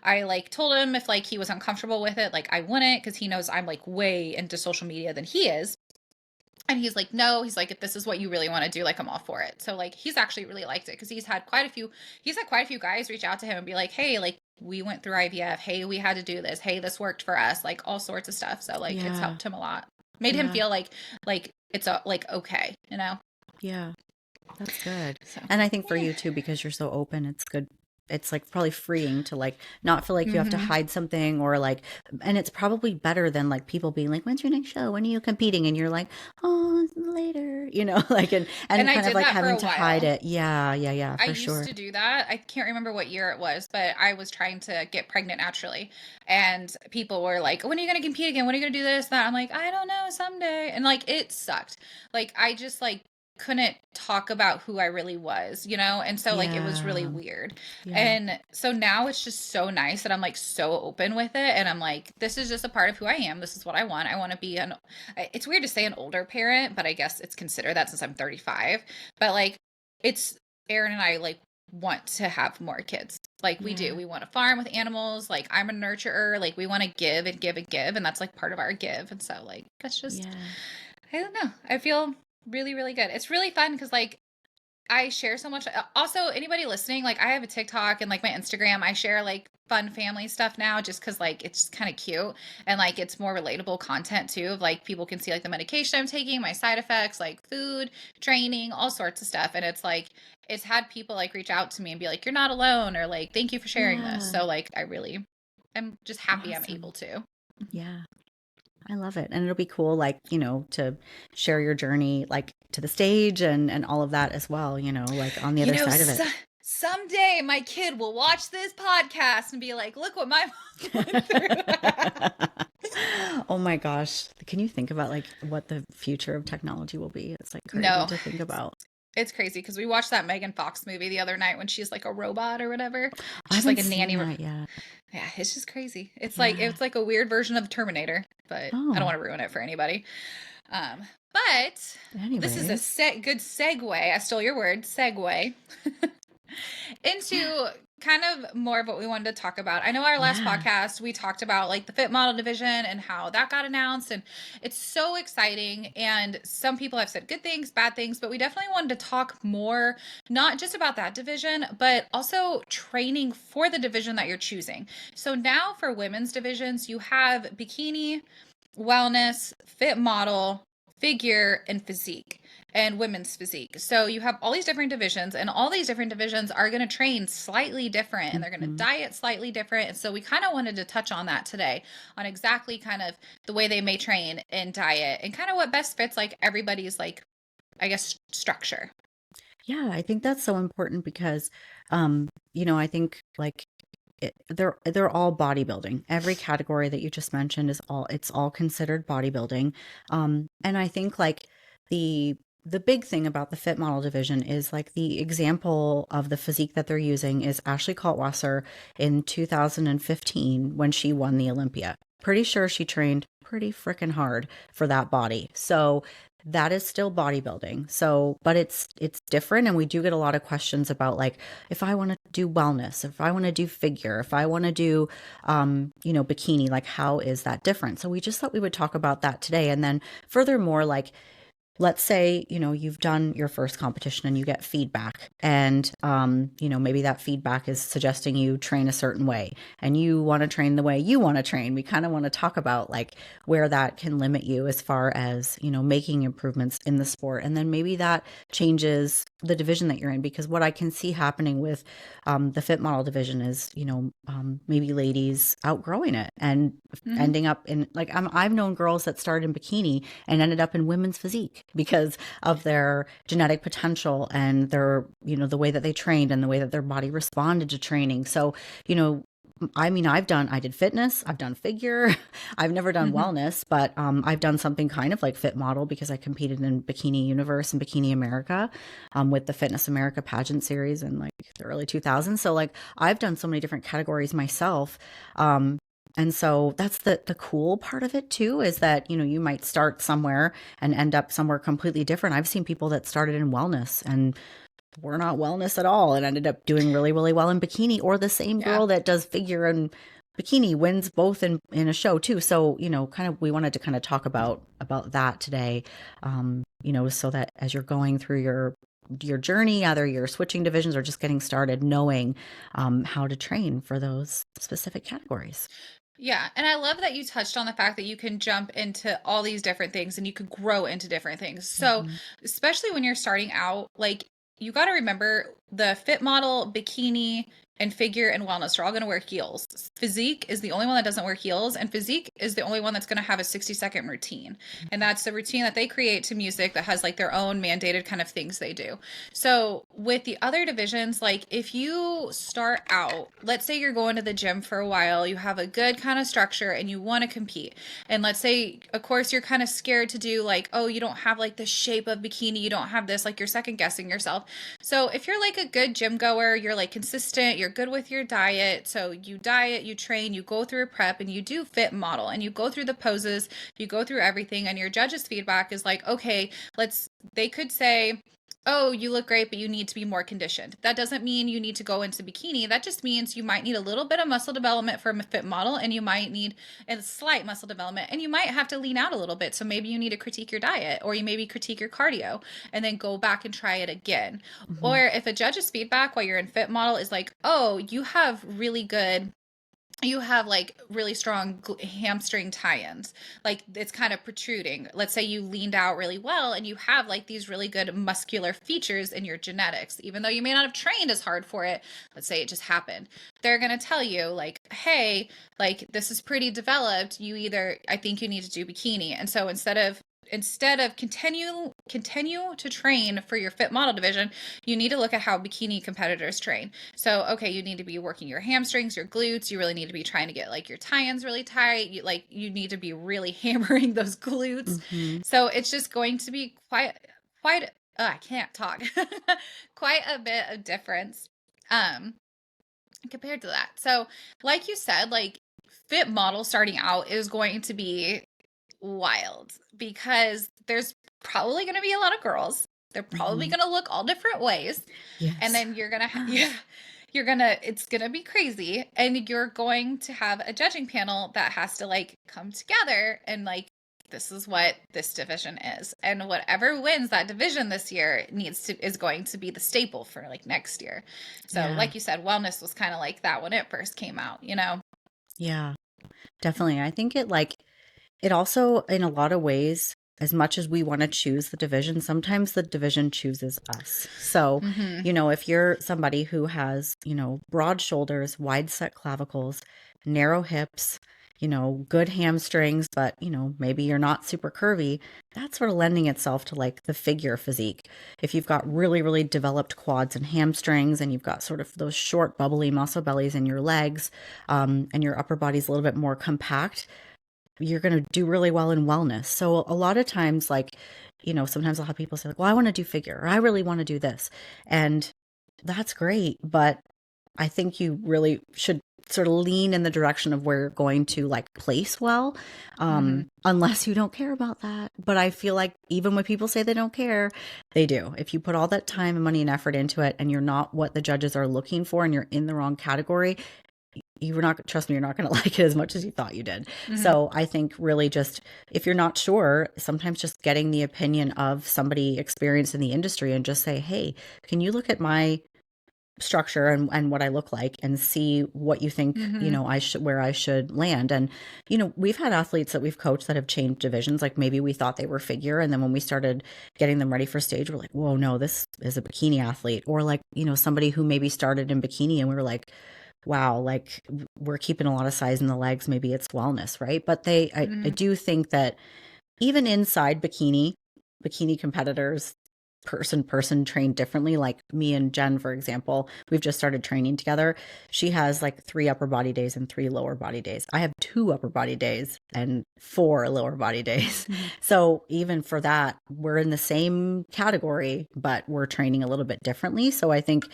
[SPEAKER 1] I like told him if like he was uncomfortable with it, like I wouldn't because he knows I'm like way into social media than he is. And he's like, no, he's like, if this is what you really want to do, like, I'm all for it. So, like, he's actually really liked it because he's had quite a few guys reach out to him and be like, hey, like, we went through IVF. Hey, we had to do this. Hey, this worked for us. Like, all sorts of stuff. So, like, it's
[SPEAKER 2] Yeah.
[SPEAKER 1] helped him a lot. Made him
[SPEAKER 2] Yeah.
[SPEAKER 1] feel like it's like okay, you know?
[SPEAKER 2] Yeah. That's good.
[SPEAKER 1] So,
[SPEAKER 2] And I think for
[SPEAKER 1] yeah.
[SPEAKER 2] you too, because you're so open, it's good. It's like probably freeing to like not feel like you have to
[SPEAKER 1] Mm-hmm.
[SPEAKER 2] hide something or like, and it's probably better than like people being like, when's your next show? When are you competing? And you're like, oh, later, like, and
[SPEAKER 1] And I
[SPEAKER 2] kind of
[SPEAKER 1] did
[SPEAKER 2] like
[SPEAKER 1] that for
[SPEAKER 2] having
[SPEAKER 1] a
[SPEAKER 2] to hide
[SPEAKER 1] while.
[SPEAKER 2] it. Yeah. Yeah. Yeah.
[SPEAKER 1] I
[SPEAKER 2] For
[SPEAKER 1] used
[SPEAKER 2] sure.
[SPEAKER 1] to do that. I can't remember what year it was, but I was trying to get pregnant naturally. And people were like, when are you going to compete again? When are you going to do this? That I'm like, I don't know, someday. And like, it sucked. Like, I just like couldn't talk about who I really was, you know? And so like, it was really
[SPEAKER 2] Yeah.
[SPEAKER 1] weird.
[SPEAKER 2] Yeah.
[SPEAKER 1] And so now it's just so nice that I'm like so open with it. And I'm like, this is just a part of who I am. This is what I want. I want to be it's weird to say an older parent, but I guess it's considered that since I'm 35. But like, it's Aaron and I like want to have more kids. Like we do.
[SPEAKER 2] Yeah.
[SPEAKER 1] We want to farm with animals. Like I'm a nurturer. Like we want to give and give and give. And that's like part of our give. And so like that's just
[SPEAKER 2] Yeah.
[SPEAKER 1] I don't know. I feel really, really good. It's really fun because like I share so much. Also, anybody listening, like I have a TikTok and like my Instagram, I share like fun family stuff now just because like it's kind of cute and like it's more relatable content too. Of like people can see like the medication I'm taking, my side effects, like food, training, all sorts of stuff. And it's like, it's had people like reach out to me and be like, you're not alone or like, thank you for sharing this.
[SPEAKER 2] Yeah.
[SPEAKER 1] So like, I'm just happy I'm able
[SPEAKER 2] Awesome.
[SPEAKER 1] to.
[SPEAKER 2] Yeah. I love it. And it'll be cool, like, to share your journey, like to the stage and all of that as well, like on the
[SPEAKER 1] You
[SPEAKER 2] other
[SPEAKER 1] know,
[SPEAKER 2] side of it.
[SPEAKER 1] someday my kid will watch this podcast and be like, look what my mom went through.
[SPEAKER 2] Oh my gosh. Can you think about like what the future of technology will be? It's like crazy
[SPEAKER 1] No,
[SPEAKER 2] to think about.
[SPEAKER 1] It's crazy because we watched that Megan Fox movie the other night when she's like a robot or whatever.
[SPEAKER 2] I
[SPEAKER 1] She's like
[SPEAKER 2] haven't
[SPEAKER 1] a
[SPEAKER 2] seen
[SPEAKER 1] nanny.
[SPEAKER 2] that yet.
[SPEAKER 1] Yeah, it's just crazy.
[SPEAKER 2] Yeah.
[SPEAKER 1] It's like a weird version of Terminator, but I don't
[SPEAKER 2] Oh,
[SPEAKER 1] want to ruin it for anybody. But this is a
[SPEAKER 2] anyways.
[SPEAKER 1] good segue. I stole your word, segue, into kind of more of what we wanted to talk about. I know our last
[SPEAKER 2] Yeah.
[SPEAKER 1] podcast, we talked about like the fit model division and how that got announced. And it's so exciting. And some people have said good things, bad things, but we definitely wanted to talk more, not just about that division, but also training for the division that you're choosing. So now for women's divisions, you have bikini, wellness, fit model, figure, and physique, and women's physique. So you have all these different divisions, and all these different divisions are going to train slightly different and they're going to
[SPEAKER 2] Mhm.
[SPEAKER 1] diet slightly different. And so we kind of wanted to touch on that today, on exactly kind of the way they may train and diet and kind of what best fits like everybody's like, I guess, structure.
[SPEAKER 2] Yeah, I think that's so important because, I think like they're all bodybuilding. Every category that you just mentioned it's all considered bodybuilding. And I think like the the big thing about the fit model division is like the example of the physique that they're using is Ashley Kaltwasser in 2015 when she won the Olympia. Pretty sure she trained pretty freaking hard for that body. So that is still bodybuilding. So, but it's different, and we do get a lot of questions about like if I want to do wellness, if I want to do figure, if I want to do bikini, like how is that different? So we just thought we would talk about that today. And then furthermore, like let's say you've done your first competition and you get feedback, and maybe that feedback is suggesting you train a certain way and you want to train the way you want to train. We kind of want to talk about like where that can limit you as far as making improvements in the sport, and then maybe that changes the division that you're in, because what I can see happening with the fit model division is maybe ladies outgrowing it and
[SPEAKER 1] Mm-hmm.
[SPEAKER 2] ending up in like I've known girls that started in bikini and ended up in women's physique because of their genetic potential and their the way that they trained and the way that their body responded to training. So you know I mean, I did fitness, I've done figure, I've never done
[SPEAKER 1] Mm-hmm.
[SPEAKER 2] wellness, but I've done something kind of like fit model because I competed in Bikini Universe and Bikini America, with the Fitness America pageant series in like the early 2000s. So like I've done so many different categories myself. Um, and so that's the cool part of it too, is that, you might start somewhere and end up somewhere completely different. I've seen people that started in wellness and were not wellness at all and ended up doing really, really well in bikini, or the same
[SPEAKER 1] Yeah.
[SPEAKER 2] girl that does figure and bikini wins both in a show too. So, kind of we wanted to kind of talk about that today. So that as you're going through your journey, either you're switching divisions or just getting started, knowing how to train for those specific categories.
[SPEAKER 1] Yeah, and I love that you touched on the fact that you can jump into all these different things and you could grow into different things. So,
[SPEAKER 2] Hmm.
[SPEAKER 1] especially when you're starting out, like you got to remember the fit model, bikini, and figure and wellness are all going to wear heels. Physique is the only one that doesn't wear heels, and physique is the only one that's going to have a 60-second routine. And that's the routine that they create to music that has like their own mandated kind of things they do. So with the other divisions, like if you start out, let's say you're going to the gym for a while, you have a good kind of structure and you want to compete. And let's say, of course, you're kind of scared to do like, oh, you don't have like the shape of bikini, you don't have this, like you're second guessing yourself. So if you're like a good gym goer, you're like consistent, you're good with your diet. So you diet, you train, you go through a prep and you do fit model and you go through the poses, you go through everything, and your judge's feedback is like, okay, they could say, oh, you look great, but you need to be more conditioned. That doesn't mean you need to go into bikini. That just means you might need a little bit of muscle development from a fit model, and you might need a slight muscle development, and you might have to lean out a little bit. So maybe you need to critique your diet, or you maybe critique your cardio, and then go back and try it again.
[SPEAKER 2] Hmm.
[SPEAKER 1] Or if a judge's feedback while you're in fit model is like, oh, you have like really strong hamstring tie-ins, like it's kind of protruding. Let's say you leaned out really well and you have like these really good muscular features in your genetics, even though you may not have trained as hard for it. Let's say it just happened. They're going to tell you like, hey, like this is pretty developed, I think you need to do bikini. And so instead of continue to train for your fit model division, you need to look at how bikini competitors train. So okay, you need to be working your hamstrings, your glutes, you really need to be trying to get like your tie-ins really tight, you need to be really hammering those glutes.
[SPEAKER 2] Hmm.
[SPEAKER 1] So it's just going to be quite oh, I can't talk. Quite a bit of difference um compared to that. So, like you said, like fit model starting out is going to be wild because there's probably going to be a lot of girls. They're probably
[SPEAKER 2] Mhm.
[SPEAKER 1] going to look all different ways. And
[SPEAKER 2] Yes.
[SPEAKER 1] then you're going to yeah, you're going to it's going to be crazy and you're going to have a judging panel that has to like come together and like this is what this division is. And whatever wins that division this year is going to be the staple for like next year. So,
[SPEAKER 2] Yeah.
[SPEAKER 1] like you said, wellness was kind of like that when it first came out, you know.
[SPEAKER 2] Yeah. Definitely. I think it also, in a lot of ways, as much as we want to choose the division, sometimes the division chooses us. So,
[SPEAKER 1] Mhm.
[SPEAKER 2] if you're somebody who has, broad shoulders, wide set clavicles, narrow hips, good hamstrings, but, maybe you're not super curvy, that's sort of lending itself to like the figure physique. If you've got really, really developed quads and hamstrings, and you've got sort of those short, bubbly muscle bellies in your legs, and your upper body's a little bit more compact, you're going to do really well in wellness. So a lot of times, like, sometimes I'll have people say like, well, I want to do figure, or I really want to do this. And that's great. But I think you really should sort of lean in the direction of where you're going to like place well,
[SPEAKER 1] Mhm.
[SPEAKER 2] unless you don't care about that. But I feel like even when people say they don't care, they do. If you put all that time and money and effort into it and you're not what the judges are looking for and you're in the wrong category, you're not, trust me, you're not going to like it as much as you thought you did.
[SPEAKER 1] Mhm.
[SPEAKER 2] So I think really just, if you're not sure, sometimes just getting the opinion of somebody experienced in the industry and just say, hey, can you look at my structure and what I look like and see what you think,
[SPEAKER 1] Mhm.
[SPEAKER 2] I should, where I should land. And, we've had athletes that we've coached that have changed divisions. Like maybe we thought they were figure. And then when we started getting them ready for stage, we're like, whoa, no, this is a bikini athlete. Or like, somebody who maybe started in bikini and we were like, wow, like we're keeping a lot of size in the legs. Maybe it's wellness, right? But I
[SPEAKER 1] Mhm.
[SPEAKER 2] do think that even inside bikini competitors, person train differently. Like me and Jen, for example, we've just started training together. She has like 3 upper body days and 3 lower body days. I have 2 upper body days and 4 lower body days.
[SPEAKER 1] Mhm.
[SPEAKER 2] So even for that, we're in the same category, but we're training a little bit differently. So I think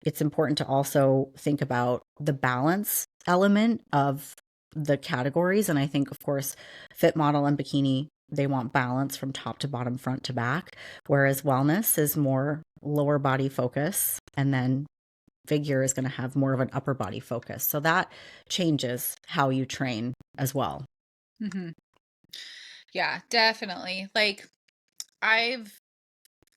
[SPEAKER 2] it's important to also think about the balance element of the categories. And I think, of course, fit model and bikini, they want balance from top to bottom, front to back, whereas wellness is more lower body focus. And then figure is going to have more of an upper body focus. So that changes how you train as well.
[SPEAKER 1] Mhm. Yeah, definitely. Like I've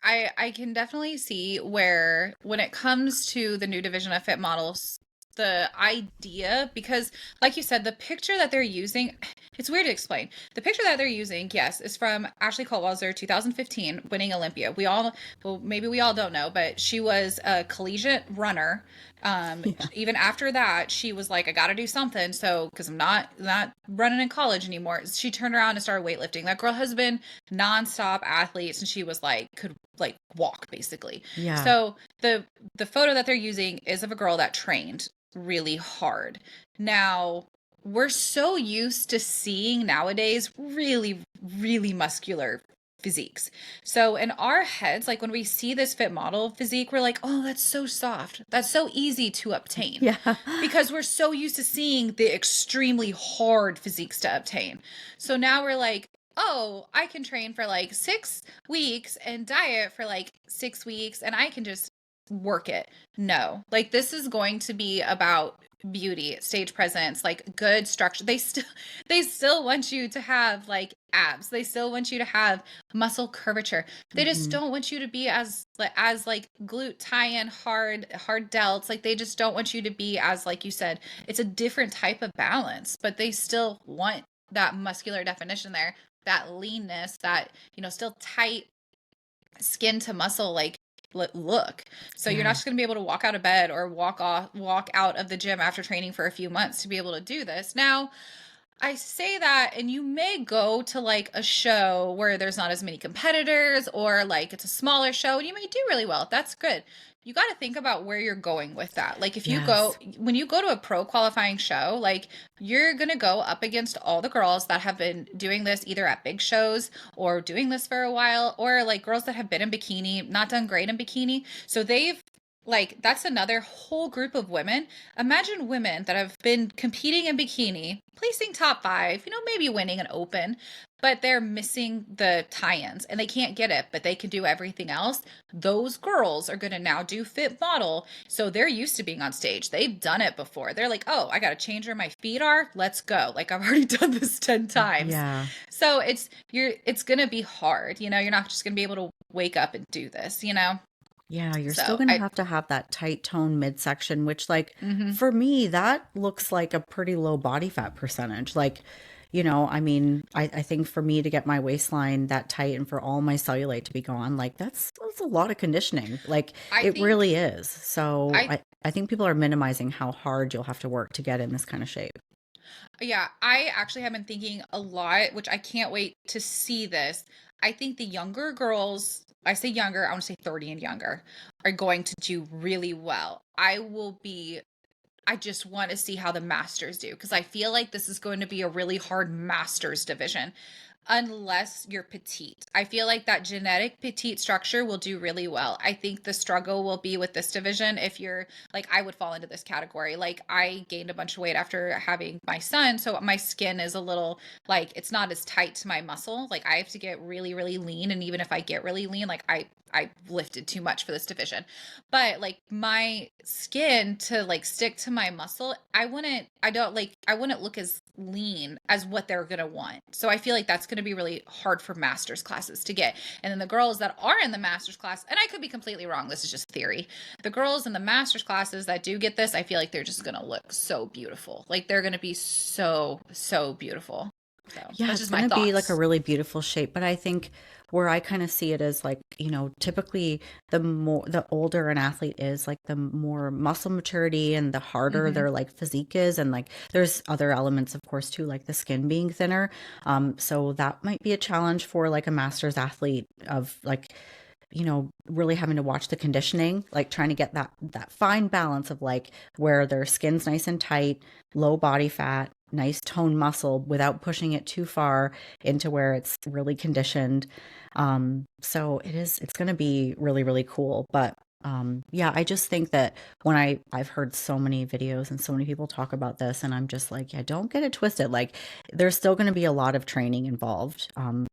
[SPEAKER 1] I can definitely see where when it comes to the new division of fit models, the idea, because like you said, the picture that they're using, it's weird to explain. The picture that they're using, yes, is from Ashley Caldwell-Zer 2015 winning Olympia. Well, maybe we all don't know, but she was a collegiate runner.
[SPEAKER 2] Yeah.
[SPEAKER 1] Even after that, she was like, I got to do something. So, because I'm not running in college anymore, she turned around and started weightlifting. That girl has been nonstop athlete since she was like could like walk basically.
[SPEAKER 2] Yeah.
[SPEAKER 1] So the photo that they're using is of a girl that trained really hard. Now, we're so used to seeing nowadays really, really muscular physiques. So in our heads, like when we see this fit model physique, we're like, oh, that's so soft. That's so easy to obtain.
[SPEAKER 2] Yeah.
[SPEAKER 1] Because we're so used to seeing the extremely hard physiques to obtain. So now we're like, oh, I can train for like 6 weeks and diet for like 6 weeks and I can just work it. No, like this is going to be about beauty, stage presence, like good structure. They still want you to have like abs. They still want you to have muscle curvature. They just
[SPEAKER 2] Mhm.
[SPEAKER 1] don't want you to be as like glute tie-in hard delts. Like they just don't want you to be as like you said, it's a different type of balance, but they still want that muscular definition there, that leanness, that still tight skin to muscle like look. So you're not
[SPEAKER 2] Yeah.
[SPEAKER 1] just going to be able to walk out of bed or walk out of the gym after training for a few months to be able to do this. Now, I say that and you may go to like a show where there's not as many competitors or like it's a smaller show and you may do really well. That's good. you got to think about where you're going with that. Like if you go,
[SPEAKER 2] Yes.
[SPEAKER 1] when you go to a pro qualifying show, like you're going to go up against all the girls that have been doing this either at big shows or doing this for a while, or like girls that have been in bikini, not done great in bikini. So they've, like, that's another whole group of women. Imagine women that have been competing in bikini, placing top 5, maybe winning an open, but they're missing the tie-ins and they can't get it, but they can do everything else. Those girls are going to now do fit model. So they're used to being on stage. They've done it before. They're like, oh, I got to change where my feet are. Let's go. Like I've already done this 10 times.
[SPEAKER 2] Yeah.
[SPEAKER 1] So it's going to be hard. You're not just going to be able to wake up and do this,
[SPEAKER 2] Yeah, you're still
[SPEAKER 1] So
[SPEAKER 2] going to have that tight tone midsection, which like
[SPEAKER 1] mhm.
[SPEAKER 2] for me, that looks like a pretty low body fat percentage. Like, I mean, I think for me to get my waistline that tight and for all my cellulite to be gone, like that's a lot of conditioning. Like
[SPEAKER 1] I
[SPEAKER 2] it
[SPEAKER 1] think
[SPEAKER 2] really is. So
[SPEAKER 1] I
[SPEAKER 2] I think people are minimizing how hard you'll have to work to get in this kind of shape.
[SPEAKER 1] Yeah, I actually have been thinking a lot, which I can't wait to see this. I think the younger girls, I say younger, I want to say 30 and younger, are going to do really well. I just want to see how the masters do because I feel like this is going to be a really hard masters division unless you're petite. I feel like that genetic petite structure will do really well. I think the struggle will be with this division if you're like, I would fall into this category. Like I gained a bunch of weight after having my son, so my skin is a little like it's not as tight to my muscle. Like I have to get really really lean, and even if I get really lean, like I lifted too much for this division. But like my skin to like stick to my muscle, I wouldn't look as lean as what they're going to want. So I feel like that's going to be really hard for masters classes to get. And then the girls that are in the masters class, and I could be completely wrong, this is just theory. The girls in the masters classes that do get this, I feel like they're just going to look so beautiful. Like they're going to be so so beautiful. So
[SPEAKER 2] Yeah,
[SPEAKER 1] that's
[SPEAKER 2] it's
[SPEAKER 1] just my
[SPEAKER 2] going to be like a
[SPEAKER 1] thoughts.
[SPEAKER 2] really beautiful shape. But I think where I kind of see it is like, typically the older an athlete is, like the more muscle maturity and the harder
[SPEAKER 1] Hmm.
[SPEAKER 2] their like physique is. And like there's other elements, of course, too, like the skin being thinner. So that might be a challenge for like a master's athlete of like, really having to watch the conditioning, like trying to get that fine balance of like where their skin's nice and tight, low body fat, nice toned muscle without pushing it too far into where it's really conditioned. So it's going to be really, really cool. But yeah, I just think that when I've heard so many videos and so many people talk about this, and I'm just like, yeah, don't get it twisted. Like, there's still going to be a lot of training involved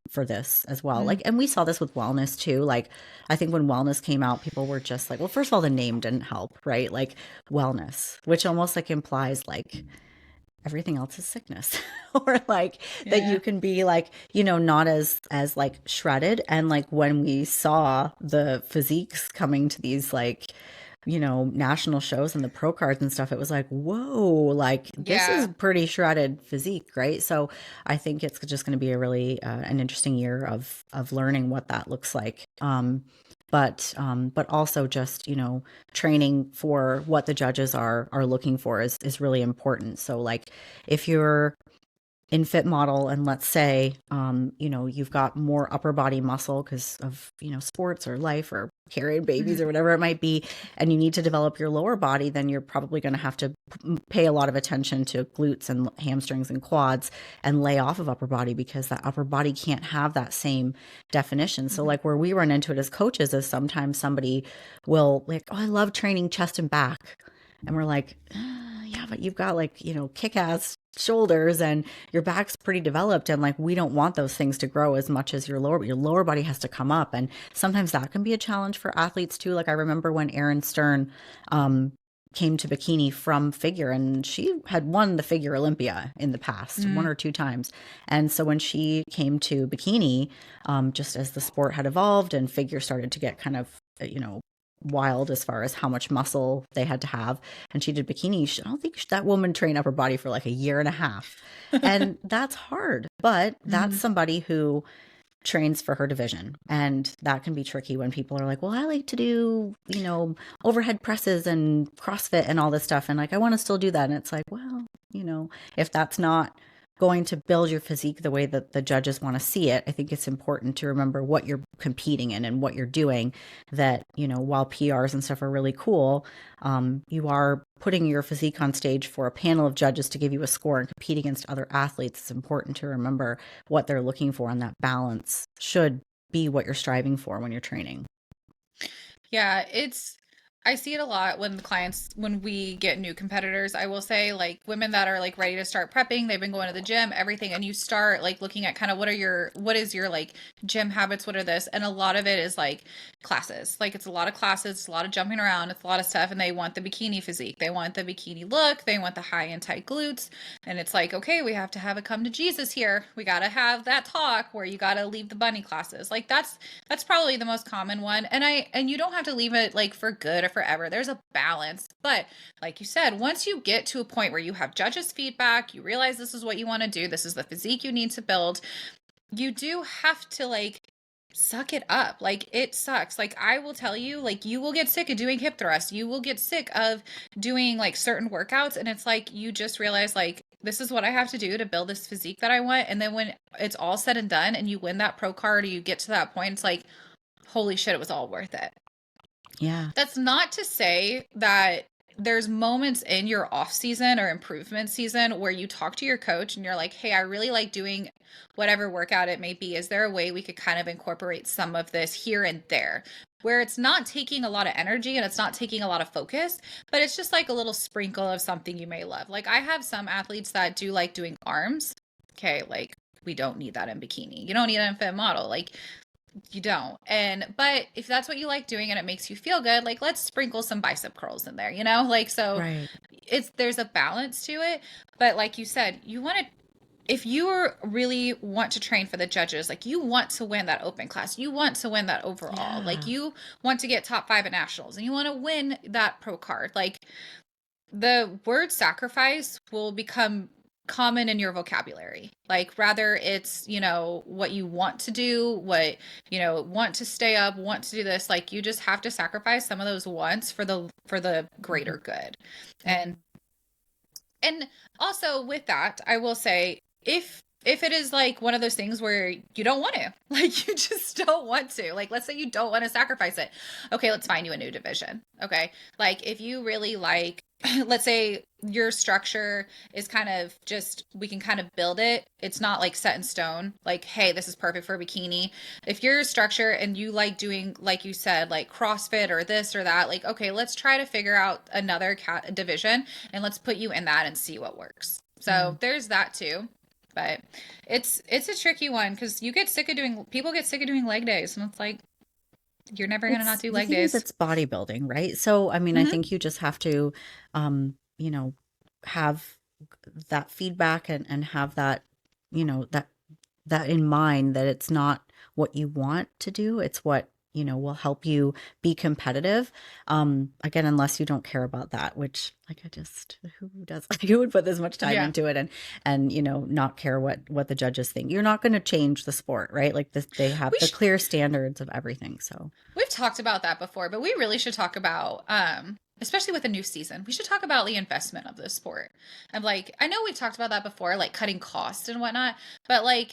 [SPEAKER 2] for this as well. Like, and we saw this with wellness too. Like, I think when wellness came out, people were just like, well, first of all, the name didn't help, right? Like wellness, which almost like implies like everything else is sickness or like that
[SPEAKER 1] Yeah.
[SPEAKER 2] you can be like, not as like shredded. And like when we saw the physiques coming to these like, national shows and the pro cards and stuff, it was like, whoa, like this is
[SPEAKER 1] Yeah.
[SPEAKER 2] pretty shredded physique, right? So I think it's just going to be a really an interesting year of learning what that looks like. But also just training for what the judges are looking for is really important. So like if you're in fit model and let's say you've got more upper body muscle because of sports or life or carrying babies or
[SPEAKER 1] Hmm.
[SPEAKER 2] whatever it might be, and you need to develop your lower body, then you're probably going to have to pay a lot of attention to glutes and hamstrings and quads and lay off of upper body because that upper body can't have that same definition. So
[SPEAKER 1] Hmm.
[SPEAKER 2] like where we run into it as coaches is sometimes somebody will like, oh, I love training chest and back, and we're like, yeah, but you've got like kick-ass shoulders and your back's pretty developed, and like we don't want those things to grow as much as your lower body has to come up. And sometimes that can be a challenge for athletes too. Like I remember when Erin Stern came to bikini from figure, and she had won the figure Olympia in the past one
[SPEAKER 1] Hmm.
[SPEAKER 2] or two times. And so when she came to bikini, just as the sport had evolved and figure started to get kind of wild as far as how much muscle they had to have, and she did bikini, I don't think that woman trained upper body for like a year and a half. And that's hard, but that's
[SPEAKER 1] Hmm.
[SPEAKER 2] somebody who trains for her division, and that can be tricky when people are like, well, I like to do overhead presses and CrossFit and all this stuff, and like I want to still do that. And it's like, well, if that's not going to build your physique the way that the judges want to see it, I think it's important to remember what you're competing in and what you're doing. That, while PRs and stuff are really cool, you are putting your physique on stage for a panel of judges to give you a score and compete against other athletes. It's important to remember what they're looking for, and that balance should be what you're striving for when you're training.
[SPEAKER 1] Yeah, I see it a lot when we get new competitors. I will say, like, women that are like ready to start prepping, they've been going to the gym, everything, and you start like looking at kind of what is your like gym habits, what are this? And a lot of it is like classes. Like, it's a lot of classes, it's a lot of jumping around, it's a lot of stuff, and they want the bikini physique. They want the bikini look, they want the high and tight glutes. And it's like, okay, we have to have a come to Jesus here. We got to have that talk where you got to leave the bunny classes. Like, that's probably the most common one. And you don't have to leave it like for good or forever. There's a balance. But like you said, once you get to a point where you have judges' feedback, you realize this is what you want to do, this is the physique you need to build, you do have to like suck it up. Like, it sucks. Like, I will tell you, like, you will get sick of doing hip thrusts. You will get sick of doing like certain workouts. And it's like, you just realize, like, this is what I have to do to build this physique that I want. And then when it's all said and done and you win that pro card or you get to that point, it's like, holy shit, it was all worth it.
[SPEAKER 2] Yeah.
[SPEAKER 1] That's not to say that there's moments in your off season or improvement season where you talk to your coach and you're like, hey, I really like doing whatever workout it may be. Is there a way we could kind of incorporate some of this here and there, where it's not taking a lot of energy and it's not taking a lot of focus, but it's just like a little sprinkle of something you may love. Like, I have some athletes that do like doing arms. Okay, like, we don't need that in bikini. You don't need it in Fit Model. Like, you don't. But if that's what you like doing and it makes you feel good, like, let's sprinkle some bicep curls in there, like, so
[SPEAKER 2] Right.
[SPEAKER 1] there's a balance to it. But like you said, if you really want to train for the judges, like, you want to win that open class, you want to win that overall, like,
[SPEAKER 2] Yeah.
[SPEAKER 1] you want to get top 5 at nationals and you want to win that pro card, like, the word sacrifice will become common in your vocabulary. Like, rather it's, what you want to do, what, want to stay up, want to do this, like, you just have to sacrifice some of those wants for the greater good. And also with that, I will say, if it is like one of those things where you don't want to, like, you just don't want to, like, let's say you don't want to sacrifice it. Okay, let's find you a new division. Okay. Like, if you really like, let's say your structure is kind of just, we can kind of build it. It's not like set in stone. Like, hey, this is perfect for a bikini. If your structure and you like doing, like you said, like CrossFit or this or that, like, okay, let's try to figure out another division and let's put you in that and see what works. So there's that too. But it's a tricky one because people get sick of doing leg days, and it's like, you're never gonna not do
[SPEAKER 2] The
[SPEAKER 1] leg
[SPEAKER 2] thing is,
[SPEAKER 1] days.
[SPEAKER 2] it's bodybuilding, right? So, I mean, I
[SPEAKER 1] Hmm.
[SPEAKER 2] think you just have to, um, you know, have that feedback and have that, that in mind, that it's not what you want to do, it's what, will help you be competitive. Again, unless you don't care about that, which, like, who does, like, who would put this much time
[SPEAKER 1] Yeah.
[SPEAKER 2] into it and not care what the judges think. You're not going to change the sport, right? Like, this, they have
[SPEAKER 1] We
[SPEAKER 2] the
[SPEAKER 1] sh-
[SPEAKER 2] clear standards of everything. So
[SPEAKER 1] we've talked about that before, but we really should talk about, especially with a new season, we should talk about the investment of this sport. And like, I know we've talked about that before, like cutting costs and whatnot, but like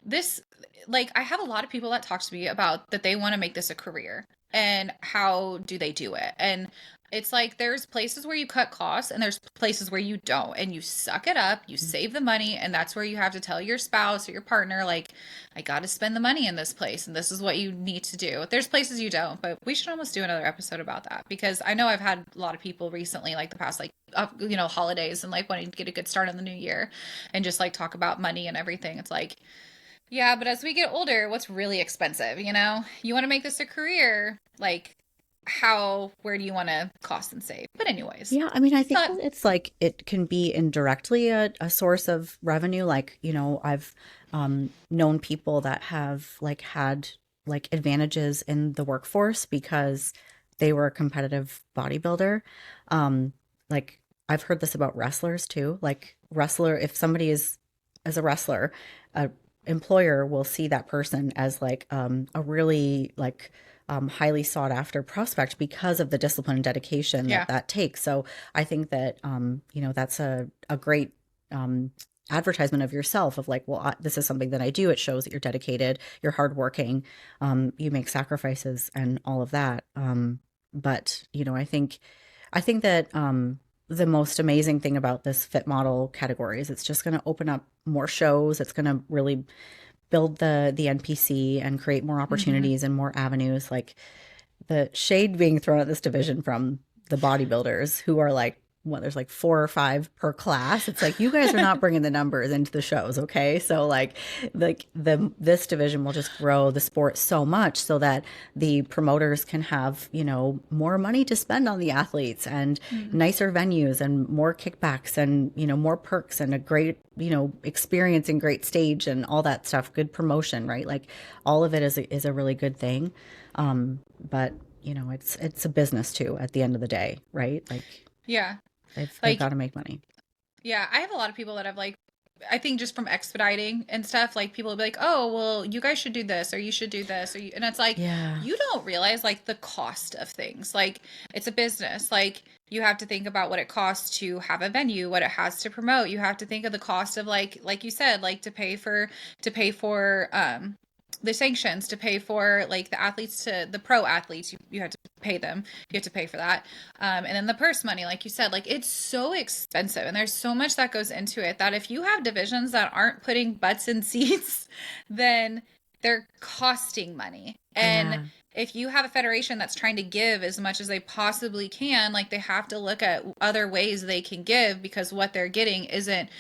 [SPEAKER 1] this, like, I have a lot of people that talk to me about that they want to make this a career and how do they do it. And it's like, there's places where you cut costs and there's places where you don't, and you suck it up, you save the money, and that's where you have to tell your spouse or your partner, like, I got to spend the money in this place and this is what you need to do. There's places you don't, but we should almost do another episode about that, because I know I've had a lot of people recently, like the past, like, holidays and like wanting to get a good start on the new year and just like talk about money and everything. It's like, yeah, but as we get older, what's really expensive, You want to make this a career, like, where do you want to cost and save? But anyways,
[SPEAKER 2] yeah, I mean, I think
[SPEAKER 1] but
[SPEAKER 2] that it's like, it can be indirectly a source of revenue. Like, I've known people that have, like, had, like, advantages in the workforce because they were a competitive bodybuilder. Like, I've heard this about wrestlers too. Like, if somebody is as a wrestler, a employer will see that person as, like, a really, like, highly sought after prospect because of the discipline and dedication
[SPEAKER 1] yeah.
[SPEAKER 2] that takes. So I think that, that's a great advertisement of yourself of like, well, this is something that I do. It shows that you're dedicated, you're hardworking, you make sacrifices and all of that. But you know, I think that the most amazing thing about this fit model category is it's just going to open up more shows. It's going to really build the NPC and create more
[SPEAKER 1] Mm-hmm.
[SPEAKER 2] opportunities and more avenues. Like the shade being thrown at this division from the bodybuilders who are like, what, there's like 4 or 5 per class. It's like, you guys are not bringing the numbers into the shows. Okay. So like this division will just grow the sport so much so that the promoters can have, you know, more money to spend on the athletes and
[SPEAKER 1] Mm.
[SPEAKER 2] nicer venues and more kickbacks and, you know, more perks and a great, you know, experience and great stage and all that stuff. Good promotion, right? Like all of it is a really good thing. But you know, it's a business too at the end of the day, right? Like
[SPEAKER 1] Yeah.
[SPEAKER 2] they've
[SPEAKER 1] Like,
[SPEAKER 2] got to make money.
[SPEAKER 1] yeah, I have a lot of people that have like, I think just from expediting and stuff, like people will be like, oh, well, you guys should do this or you should do this. And it's like,
[SPEAKER 2] Yeah.
[SPEAKER 1] you don't realize like the cost of things. Like it's a business. Like you have to think about what it costs to have a venue, what it has to promote. You have to think of the cost of like you said, like to pay for the sanctions, to pay for like the athletes, to the pro athletes, you have to pay them, you have to pay for that, and then the purse money, like you said, like it's so expensive and there's so much that goes into it that if you have divisions that aren't putting butts in seats, then they're costing money. And
[SPEAKER 2] Yeah.
[SPEAKER 1] if you have a federation that's trying to give as much as they possibly can, like they have to look at other ways they can give, because what they're getting isn't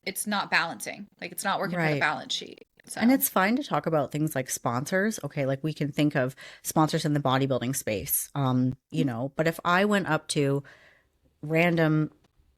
[SPEAKER 1] it's not balancing, like it's not working for the
[SPEAKER 2] Right.
[SPEAKER 1] balance sheet.
[SPEAKER 2] And
[SPEAKER 1] So
[SPEAKER 2] it's fine to talk about things like sponsors. Okay, like we can think of sponsors in the bodybuilding space. You know, but if I went up to random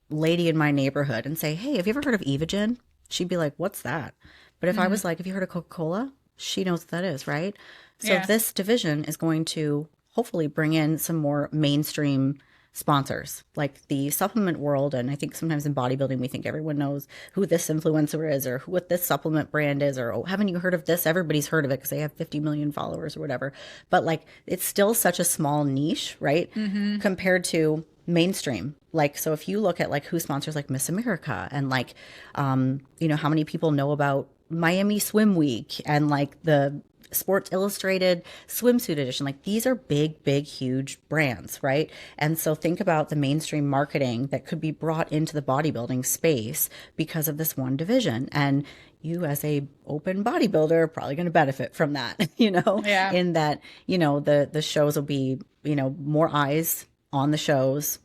[SPEAKER 2] lady in my neighborhood and say, "Hey, have you ever heard of Evogen?" She'd be like, "What's that?" But if I
[SPEAKER 1] mhm.
[SPEAKER 2] was like, "Have you heard of Coca-Cola?" She knows what that is, right? So
[SPEAKER 1] Yeah.
[SPEAKER 2] this division is going to hopefully bring in some more mainstream sponsors like the supplement world. And I think sometimes in bodybuilding we think everyone knows who this influencer is or who what this supplement brand is, or, oh, haven't you heard of this? Everybody's heard of it because they have 50 million followers or whatever. But like it's still such a small niche, right?
[SPEAKER 1] Mhm.
[SPEAKER 2] Compared to mainstream. Like, so if you look at like who sponsors like Miss America and like, you know, how many people know about Miami Swim Week and like the Sports Illustrated swimsuit edition, like these are big, big, huge brands, right? And so think about the mainstream marketing that could be brought into the bodybuilding space because of this one division. And you as a open bodybuilder are probably going to benefit from that, you know,
[SPEAKER 1] Yeah.
[SPEAKER 2] in that, you know, the shows will be, you know, more eyes on the shows,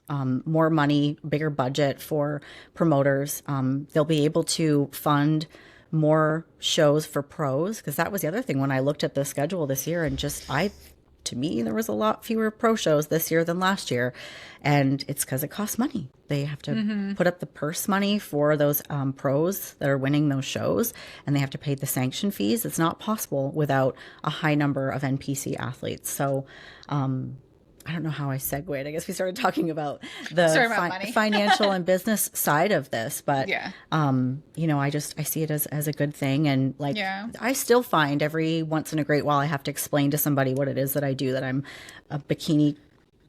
[SPEAKER 2] more money, bigger budget for promoters. They'll be able to fund more shows for pros, because that was the other thing when I looked at the schedule this year and just to me there was a lot fewer pro shows this year than last year, and it's because it costs money. They have to
[SPEAKER 1] Mhm.
[SPEAKER 2] put up the purse money for those pros that are winning those shows, and they have to pay the sanction fees. It's not possible without a high number of NPC athletes. So I don't know how I segued. I guess we started talking about the
[SPEAKER 1] Sorry about money.
[SPEAKER 2] financial and business side of this, but
[SPEAKER 1] Yeah.
[SPEAKER 2] you know, I see it as a good thing, and like
[SPEAKER 1] Yeah.
[SPEAKER 2] I still find every once in a great while I have to explain to somebody what it is that I do. That I'm a bikini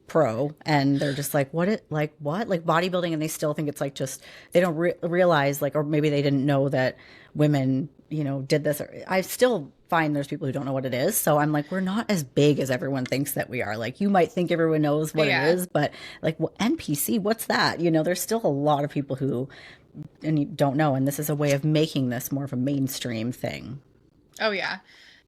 [SPEAKER 2] pro, and they're just like, what, it like what, like bodybuilding, and they still think it's like just they don't realize, like, or maybe they didn't know that women, you know, did this. Or I still find there's people who don't know what it is, so I'm like, we're not as big as everyone thinks that we are. Like, you might think everyone knows what it
[SPEAKER 1] Yeah.
[SPEAKER 2] is, but like, well, NPC, what's that? You know, there's still a lot of people who and you don't know, and this is a way of making this more of a mainstream thing.
[SPEAKER 1] Oh yeah.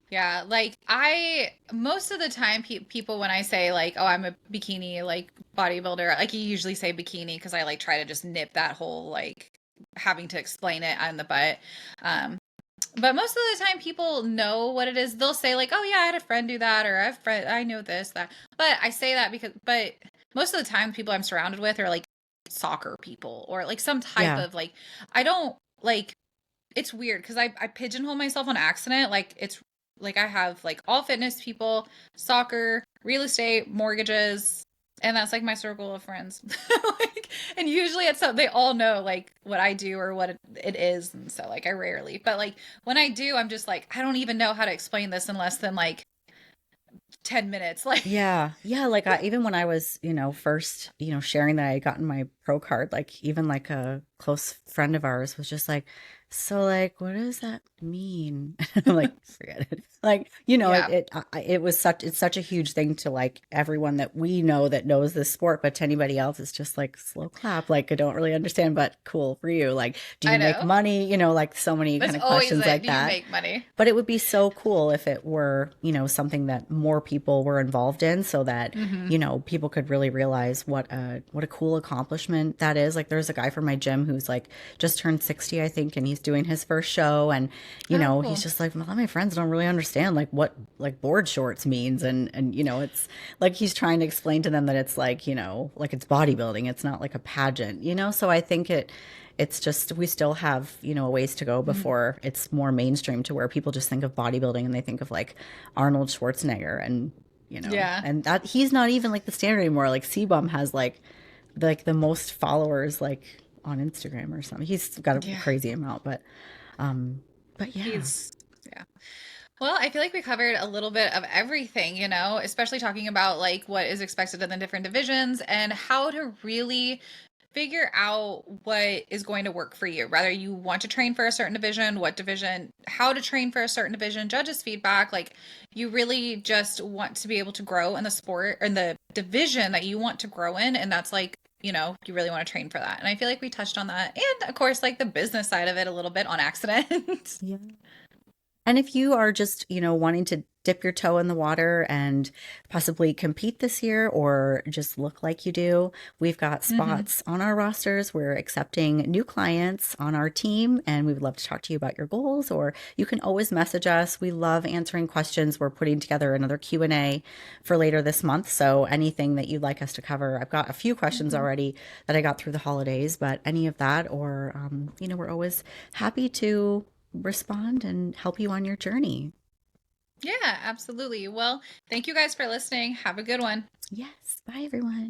[SPEAKER 1] Yeah, like I most of the time people when I say like, "Oh, I'm a bikini like bodybuilder," like you usually say bikini because I like try to just nip that whole like having to explain it on the butt. Um but most of the time people know what it is. They'll say like, "Oh yeah, I had a friend do that," or I know this that." But I say that because most of the time people I'm surrounded with are like soccer people or like some type
[SPEAKER 2] Yeah.
[SPEAKER 1] of like I don't like it's weird because I pigeonhole myself on accident. Like it's like I have like all fitness people, soccer, real estate, mortgages, and that's like my circle of friends. Like, and usually it's so they all know like what I do or what it is, and so like I rarely. But like when I do, I'm just like I don't even know how to explain this in less than like 10 minutes. Like,
[SPEAKER 2] Yeah. Yeah. Like even when I was, first, sharing that I had gotten my pro card, like even like a close friend of ours was just like, so like, what does that mean? I'm like, forget it. Like,
[SPEAKER 1] yeah,
[SPEAKER 2] it's such a huge thing to like everyone that we know that knows this sport, but to anybody else, it's just like slow clap. Like, I don't really understand, but cool for you. Like, do
[SPEAKER 1] I
[SPEAKER 2] you make
[SPEAKER 1] know.
[SPEAKER 2] money? Like so many
[SPEAKER 1] That's
[SPEAKER 2] kind of
[SPEAKER 1] always
[SPEAKER 2] questions
[SPEAKER 1] it.
[SPEAKER 2] like
[SPEAKER 1] Do you
[SPEAKER 2] that.
[SPEAKER 1] make money?
[SPEAKER 2] But it would be so cool if it were, something that more people were involved in so that,
[SPEAKER 1] Hmm.
[SPEAKER 2] people could really realize what a cool accomplishment that is. Like there's a guy from my gym who's like just turned 60, I think, and he's doing his first show and,
[SPEAKER 1] Oh,
[SPEAKER 2] he's
[SPEAKER 1] cool.
[SPEAKER 2] just like, a lot of my friends don't really understand like what like board shorts means and it's like he's trying to explain to them that it's like, like it's bodybuilding. It's not like a pageant, So I think it's just we still have a ways to go
[SPEAKER 1] Mhm.
[SPEAKER 2] before it's more mainstream to where people just think of bodybuilding and they think of like Arnold Schwarzenegger and
[SPEAKER 1] Yeah.
[SPEAKER 2] and that he's not even like the standard anymore. Like C-Bum has like the most followers like on Instagram or something. He's got a
[SPEAKER 1] Yeah.
[SPEAKER 2] crazy amount, um but yeah.
[SPEAKER 1] He's, yeah. Well, I feel like we covered a little bit of everything, especially talking about like what is expected in the different divisions and how to really figure out what is going to work for you. Whether you want to train for a certain division, what division, how to train for a certain division, judges' feedback. Like you really just want to be able to grow in the sport or in the division that you want to grow in. And that's like, you really want to train for that. And I feel like we touched on that. And of course, like the business side of it a little bit on accident.
[SPEAKER 2] Yeah. And if you are just, wanting to dip your toe in the water and possibly compete this year or just look like you do, we've got
[SPEAKER 1] Hmm.
[SPEAKER 2] spots on our rosters. We're accepting new clients on our team and we would love to talk to you about your goals or you can always message us. We love answering questions. We're putting together another Q&A for later this month. So anything that you'd like us to cover, I've got a few questions
[SPEAKER 1] Hmm.
[SPEAKER 2] already that I got through the holidays, but any of that or, we're always happy to respond and help you on your journey.
[SPEAKER 1] Yeah, absolutely. Well, thank you guys for listening. Have a good one.
[SPEAKER 2] Yes. Bye, everyone.